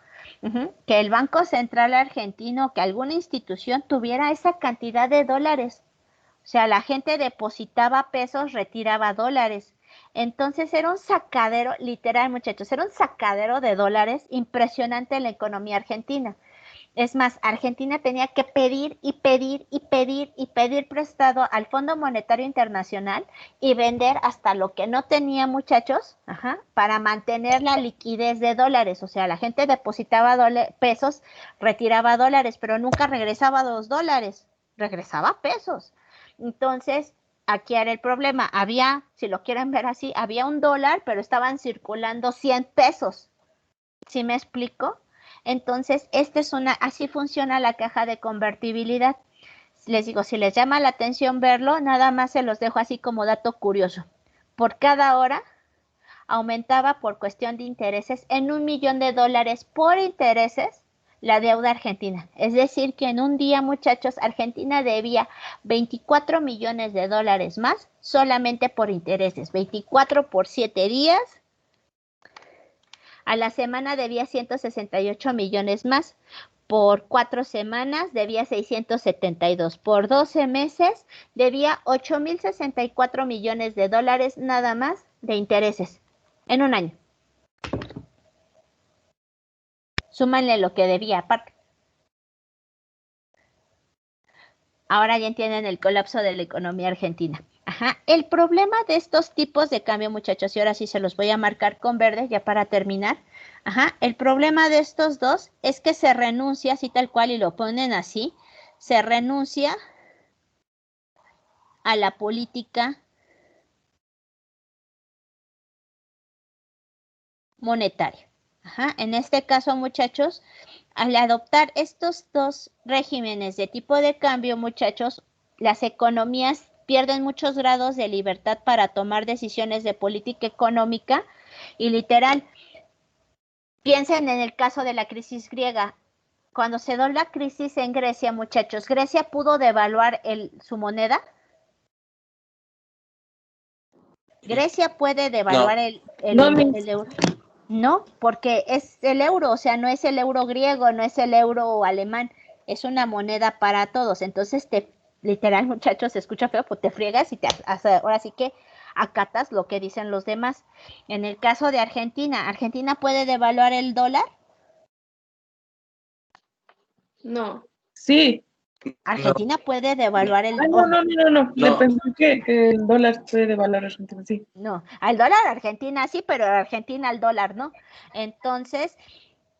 que el Banco Central argentino, que alguna institución tuviera esa cantidad de dólares. O sea, la gente depositaba pesos, retiraba dólares. Entonces era un sacadero, literal, muchachos, era un sacadero de dólares impresionante en la economía argentina. Es más, Argentina tenía que pedir y pedir y pedir y pedir prestado al Fondo Monetario Internacional y vender hasta lo que no tenía, muchachos, para mantener la liquidez de dólares. O sea, la gente depositaba pesos, retiraba dólares, pero nunca regresaba $2, regresaba pesos. Entonces, aquí era el problema. Había, si lo quieren ver así, había $1, pero estaban circulando 100 pesos. ¿Sí me explico? Entonces, así funciona la caja de convertibilidad. Les digo, si les llama la atención verlo, nada más se los dejo así como dato curioso. Por cada hora aumentaba por cuestión de intereses en $1,000,000 por intereses la deuda argentina. Es decir, que en un día, muchachos, Argentina debía $24 millones más solamente por intereses. 24 por 7 días. A la semana debía 168 millones más. Por 4 semanas debía 672. Por 12 meses debía $8,064 millones nada más de intereses en un año. Súmanle lo que debía aparte. Ahora ya entienden el colapso de la economía argentina. El problema de estos tipos de cambio, muchachos, y ahora sí se los voy a marcar con verde ya para terminar. El problema de estos dos es que se renuncia, así tal cual, y lo ponen así, se renuncia a la política monetaria. En este caso, muchachos, al adoptar estos dos regímenes de tipo de cambio, muchachos, las economías pierden muchos grados de libertad para tomar decisiones de política económica y literal, piensen en el caso de la crisis griega. cuando se dio la crisis en Grecia, muchachos, ¿Grecia pudo devaluar su moneda? ¿Grecia puede devaluar el euro? No, porque es el euro, o sea, no es el euro griego, no es el euro alemán, es una moneda para todos. Entonces, literal, muchachos, se escucha feo, pues te friegas y ahora sí que acatas lo que dicen los demás. En el caso de Argentina, ¿Argentina puede devaluar el dólar? No. Sí. Argentina puede devaluar el No. Le pensé que el dólar puede devaluar Argentina, sí. No, al dólar Argentina sí, pero Argentina al dólar no. Entonces,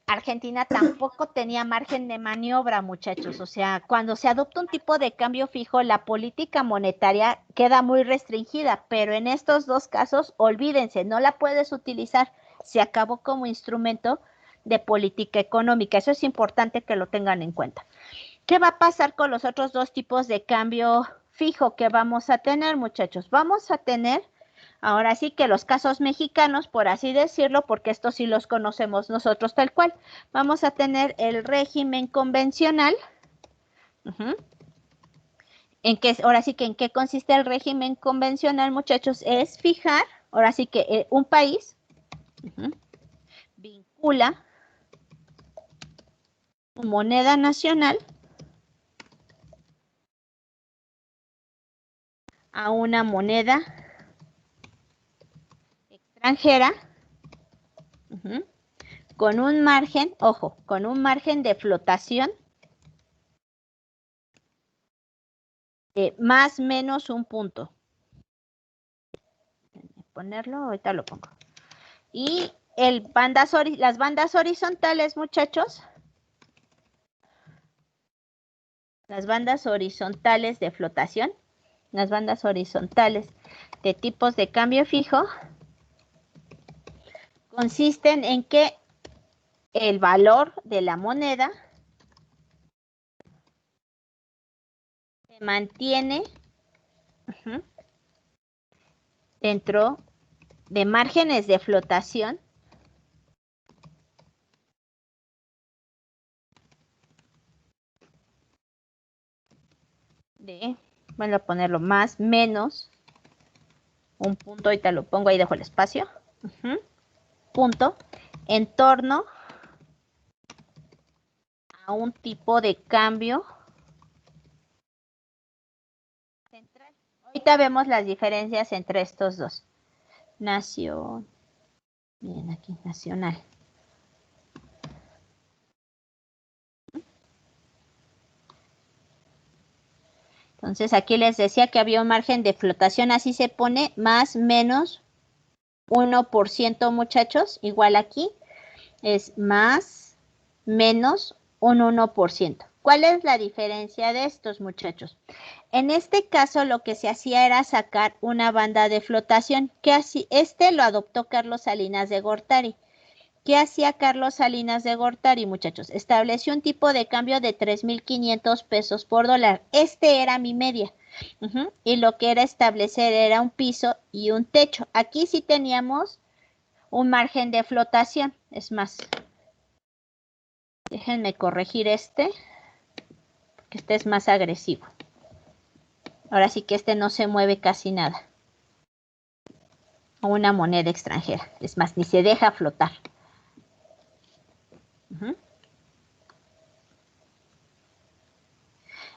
Argentina tampoco tenía margen de maniobra, muchachos. O sea, cuando se adopta un tipo de cambio fijo, la política monetaria queda muy restringida, pero en estos dos casos, olvídense, no la puedes utilizar. Se acabó como instrumento de política económica. Eso es importante que lo tengan en cuenta. ¿Qué va a pasar con los otros dos tipos de cambio fijo que vamos a tener, muchachos? Vamos a tener, ahora sí que los casos mexicanos, por así decirlo, porque estos sí los conocemos nosotros tal cual. Vamos a tener el régimen convencional. Ahora sí que en qué consiste el régimen convencional, muchachos, es fijar, ahora sí que un país vincula su moneda nacional a una moneda extranjera con un margen, ojo, con un margen de flotación de más o menos un punto. Ponerlo, ahorita lo pongo. Y las bandas horizontales, muchachos. Las bandas horizontales de flotación, las bandas horizontales de tipos de cambio fijo, consisten en que el valor de la moneda se mantiene dentro de márgenes de flotación voy a ponerlo más, menos, un punto, ahorita lo pongo, ahí dejo el espacio, punto, en torno a un tipo de cambio central. Ahorita vemos las diferencias entre estos dos. Bien, aquí, nacional. Entonces aquí les decía que había un margen de flotación, así se pone, más menos 1%, muchachos, igual aquí es más menos un 1%. ¿Cuál es la diferencia de estos, muchachos? En este caso lo que se hacía era sacar una banda de flotación, que así, lo adoptó Carlos Salinas de Gortari. ¿Qué hacía Carlos Salinas de Gortari, muchachos? Estableció un tipo de cambio de 3,500 pesos por dólar. Era mi media. Y lo que era establecer era un piso y un techo. Aquí sí teníamos un margen de flotación. Es más, déjenme corregir porque este es más agresivo. Ahora sí que no se mueve casi nada. A una moneda extranjera. Es más, ni se deja flotar.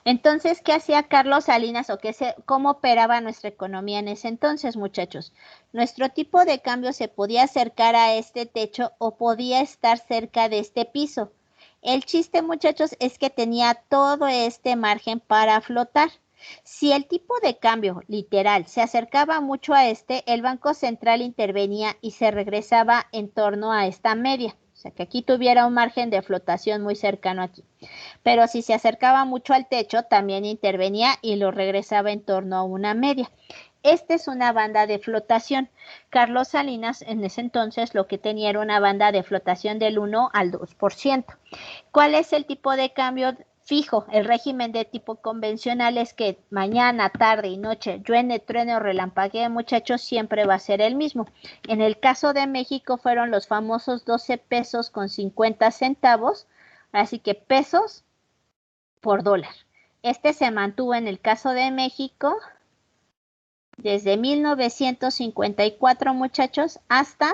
Entonces, ¿qué hacía Carlos Salinas o cómo operaba nuestra economía en ese entonces, muchachos? Nuestro tipo de cambio se podía acercar a este techo o podía estar cerca de este piso. El chiste, muchachos, es que tenía todo este margen para flotar. Si el tipo de cambio, literal, se acercaba mucho a el Banco Central intervenía y se regresaba en torno a esta media. O sea, que aquí tuviera un margen de flotación muy cercano aquí. Pero si se acercaba mucho al techo, también intervenía y lo regresaba en torno a una media. Esta es una banda de flotación. Carlos Salinas en ese entonces lo que tenía era una banda de flotación del 1 al 2%. ¿Cuál es el tipo de cambio fijo? El régimen de tipo convencional es que mañana, tarde y noche, llueve, truene o relampaguee, muchachos, siempre va a ser el mismo. En el caso de México fueron los famosos 12 pesos con 50 centavos Así que pesos por dólar. Este se mantuvo en el caso de México desde 1954, muchachos, hasta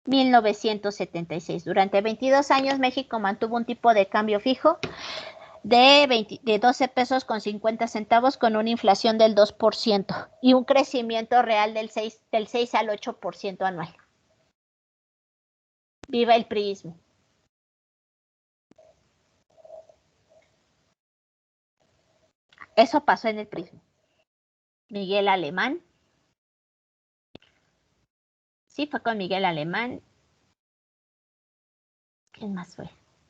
1976. Durante 22 años México mantuvo un tipo de cambio fijo de 12 pesos con 50 centavos con una inflación del 2% y un crecimiento real del 6 al 8% anual. Viva el priismo. Eso pasó en el prismo. Miguel Alemán. Sí, fue con Miguel Alemán. ¿Quién más fue?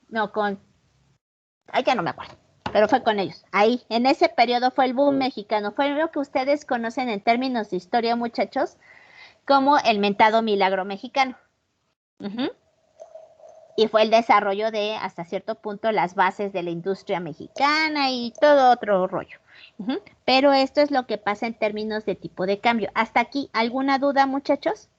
No, ya no me acuerdo, pero fue con ellos. Ahí, en ese periodo fue el boom mexicano. Fue lo que ustedes conocen en términos de historia, muchachos, como el mentado milagro mexicano. Y fue el desarrollo de, hasta cierto punto, las bases de la industria mexicana y todo otro rollo. Pero esto es lo que pasa en términos de tipo de cambio. ¿Hasta aquí alguna duda, muchachos?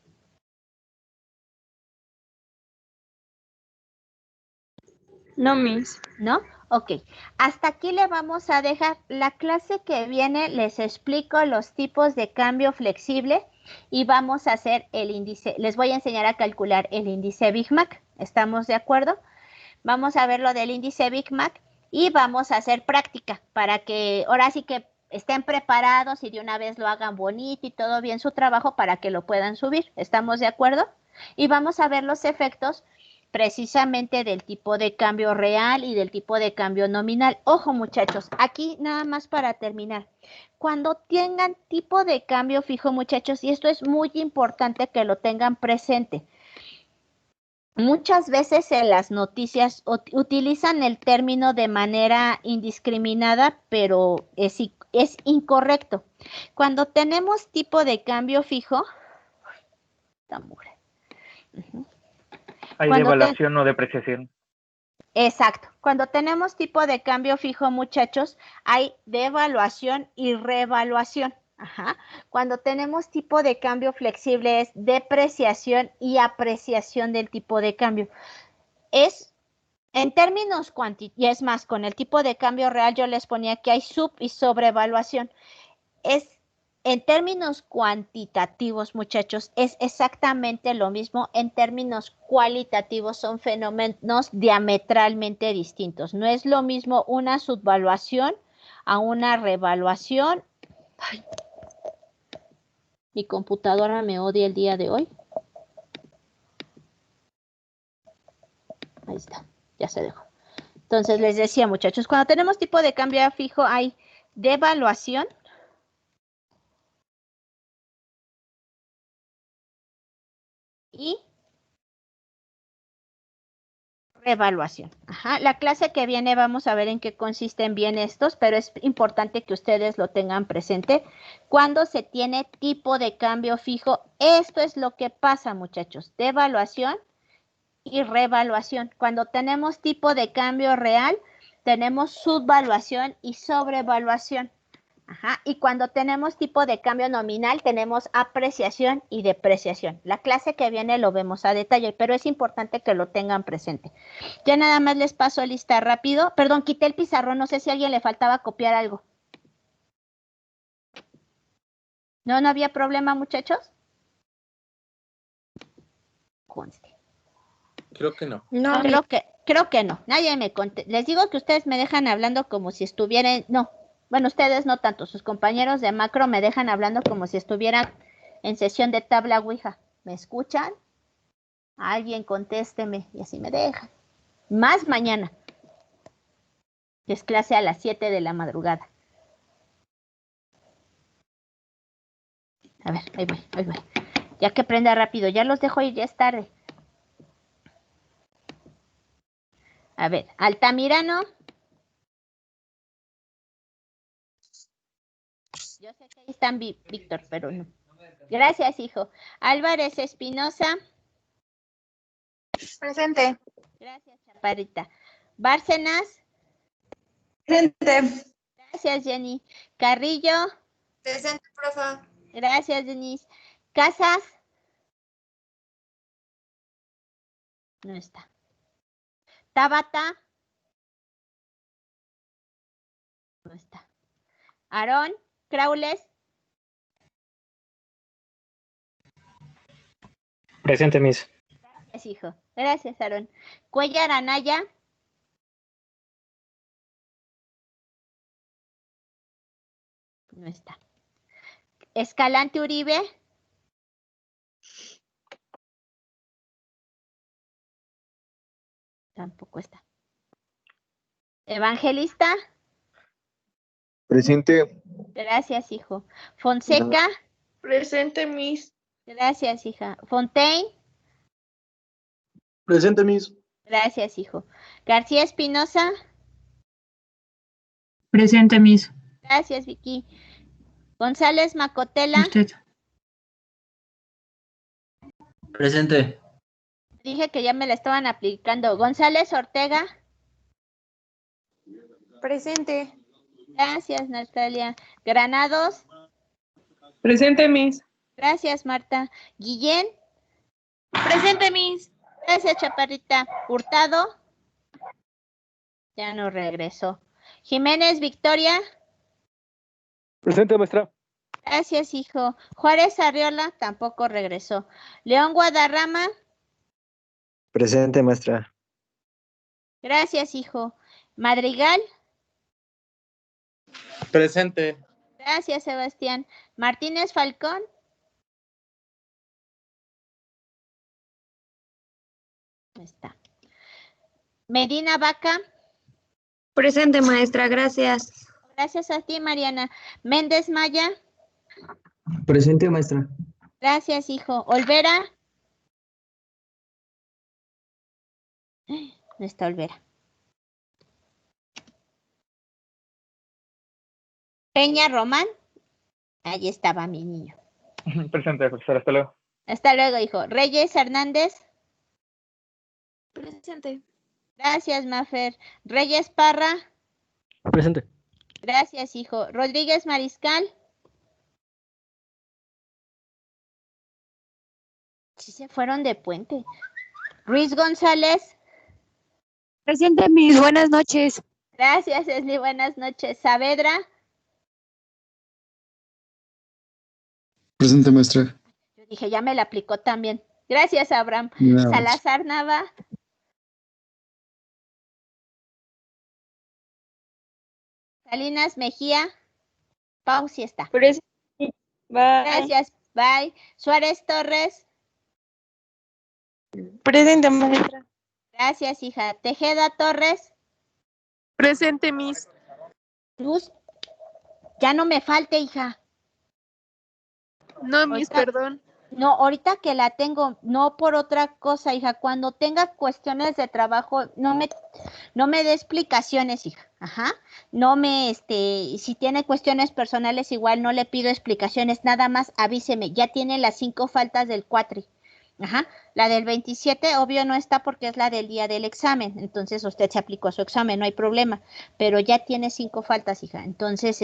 No, Miss. ¿No? Ok. Hasta aquí le vamos a dejar. La clase que viene les explico los tipos de cambio flexible y vamos a hacer el índice. Les voy a enseñar a calcular el índice Big Mac. ¿Estamos de acuerdo? Vamos a ver lo del índice Big Mac y vamos a hacer práctica para que ahora sí que estén preparados y de una vez lo hagan bonito y todo bien su trabajo para que lo puedan subir. ¿Estamos de acuerdo? Y vamos a ver los efectos precisamente del tipo de cambio real y del tipo de cambio nominal. Ojo, muchachos, aquí nada más para terminar. Cuando tengan tipo de cambio fijo, muchachos, y esto es muy importante que lo tengan presente. Muchas veces en las noticias utilizan el término de manera indiscriminada, pero es incorrecto. Cuando tenemos tipo de cambio fijo, esta mujer. Hay devaluación o depreciación. Exacto. Cuando tenemos tipo de cambio fijo, muchachos, hay devaluación y revaluación. Cuando tenemos tipo de cambio flexible es depreciación y apreciación del tipo de cambio. Es en términos y es más, con el tipo de cambio real yo les ponía que hay sub y sobrevaluación. En términos cuantitativos, muchachos, es exactamente lo mismo. En términos cualitativos son fenómenos diametralmente distintos. No es lo mismo una subvaluación a una revaluación. Ay, mi computadora me odia el día de hoy. Ahí está, ya se dejó. Entonces les decía, muchachos, cuando tenemos tipo de cambio fijo hay devaluación y revaluación. La clase que viene vamos a ver en qué consisten bien estos, pero es importante que ustedes lo tengan presente. Cuando se tiene tipo de cambio fijo, esto es lo que pasa, muchachos, devaluación y revaluación. Cuando tenemos tipo de cambio real, tenemos subvaluación y sobrevaluación. Y cuando tenemos tipo de cambio nominal, tenemos apreciación y depreciación. La clase que viene lo vemos a detalle, pero es importante que lo tengan presente. Ya nada más les paso lista rápido. Perdón, quité el pizarrón, no sé si a alguien le faltaba copiar algo. ¿No había problema, muchachos? Conste. Creo que no. No, Creo que no. Nadie me contesta. Les digo que ustedes me dejan hablando como si estuvieran... No. Bueno, ustedes no tanto, sus compañeros de macro me dejan hablando como si estuvieran en sesión de tabla ouija. ¿Me escuchan? Alguien contésteme y así me dejan. Más mañana, que es clase a las 7 de la madrugada. A ver, ahí voy. Ya que prenda rápido, ya los dejo ir, ya es tarde. A ver, Altamirano. Yo sé que ahí están Víctor, pero no. Gracias, hijo. Álvarez Espinosa. Presente. Gracias, Chaparrita. Bárcenas. Presente. Gracias, Jenny. Carrillo. Presente, profa. Gracias, Denise. Casas. No está. Tabata. No está. Aarón, Craules. Presente, Miss. Gracias, hijo. Gracias, Aarón. Cuellar, Anaya. No está. Escalante, Uribe. Tampoco está. Evangelista. Presente. Gracias, hijo. Fonseca. Presente, Miss. Gracias, hija. Fontaine. Presente, Miss. Gracias, hijo. García Espinosa. Presente, Miss. Gracias, Vicky. González Macotela. Usted. Presente. Dije que ya me la estaban aplicando. González Ortega. Presente. Gracias, Natalia. Granados. Presente, Miss. Gracias, Marta. Guillén. Presente, Miss. Gracias, Chaparrita. Hurtado. Ya no regresó. Jiménez Victoria. Presente, maestra. Gracias, hijo. Juárez Arriola tampoco regresó. León Guadarrama. Presente, maestra. Gracias, hijo. Madrigal. Presente. Gracias, Sebastián. Martínez Falcón. Ahí está. Medina Vaca. Presente, maestra. Gracias. Gracias a ti, Mariana. Méndez Maya. Presente, maestra. Gracias, hijo. Olvera. No está Olvera. Peña Román. Ahí estaba mi niño. Presente, profesora. Hasta luego. Hasta luego, hijo. Reyes Hernández. Presente. Gracias, Mafer. Reyes Parra. Presente. Gracias, hijo. Rodríguez Mariscal. Sí se fueron de puente. Ruiz González. Presente, Miss. Buenas noches. Gracias, Esli. Buenas noches. Saavedra. Presente, maestra. Yo dije, ya me la aplicó también. Gracias, Abraham. Nada más. Salazar Nava. Salinas Mejía. Pau, sí está. Presente. Bye. Gracias. Bye. Suárez Torres. Presente, maestra. Gracias, hija. Tejeda Torres. Presente, Miss. Luz. Ya no me falte, hija. No, Miss, Ahorita- perdón. No, ahorita que la tengo, no por otra cosa, hija. Cuando tenga cuestiones de trabajo, no me dé explicaciones, hija. Ajá. No me, si tiene cuestiones personales, igual no le pido explicaciones, nada más avíseme. Ya tiene las 5 faltas del cuatri. Ajá. La del 27, obvio, no está porque es la del día del examen. Entonces, usted se aplicó su examen, no hay problema. Pero ya tiene 5 faltas, hija. Entonces,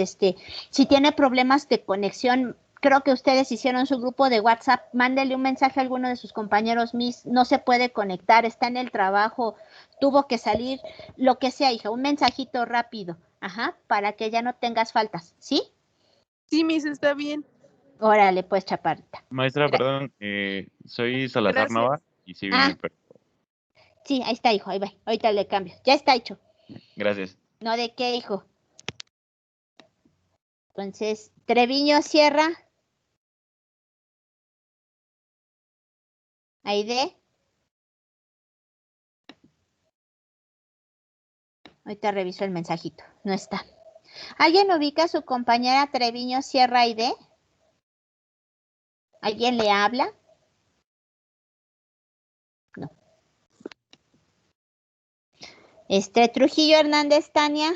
si tiene problemas de conexión, creo que ustedes hicieron su grupo de WhatsApp, mándele un mensaje a alguno de sus compañeros, Miss, no se puede conectar, está en el trabajo, tuvo que salir, lo que sea, hija, un mensajito rápido, ajá, para que ya no tengas faltas, ¿sí? Sí, Miss, está bien. Órale, pues, chaparrita. Maestra, perdón, soy Salazar Gracias. Nava y sí vine, pero Sí, ahí está, hijo, ahí va, ahorita le cambio, ya está hecho. gracias. No, ¿de qué, hijo? Entonces, Treviño Sierra. Aide. Ahorita reviso el mensajito. No está. ¿Alguien ubica a su compañera Treviño Sierra Aide? ¿Alguien le habla? No. Trujillo Hernández Tania.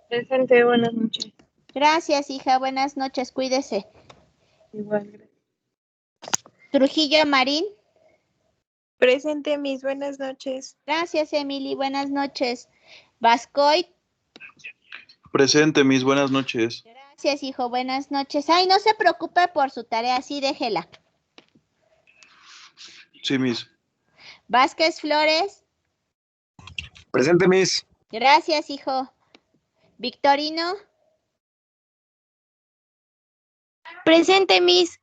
Presente, buenas noches. Gracias, hija. Buenas noches. Cuídese. Igual, gracias. Trujillo Marín. Presente, Miss, buenas noches. Gracias, Emily. Buenas noches. Vascoy. Presente, Miss, buenas noches. Gracias, hijo. Buenas noches. Ay, no se preocupe por su tarea, sí, déjela. Sí, Miss. Vázquez Flores. Presente, Miss. Gracias, hijo. Victorino. Presente, Miss.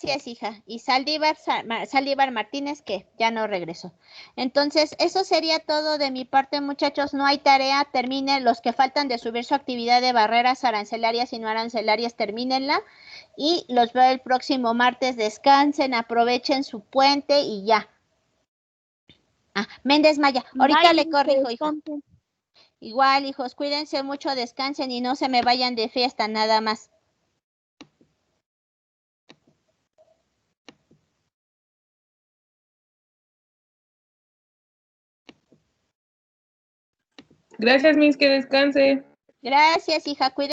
Gracias, hija. Y Saldívar Martínez, que ya no regresó. Entonces, eso sería todo de mi parte, muchachos. No hay tarea. Terminen. Los que faltan de subir su actividad de barreras arancelarias y no arancelarias, termínenla. Y los veo el próximo martes. Descansen, aprovechen su puente y ya. Méndez Maya. Ahorita Bye, le corrijo, hijo. descansen. Igual, hijos, cuídense mucho, descansen y no se me vayan de fiesta, nada más. Gracias, Miss, que descanse. Gracias, hija, cuídense.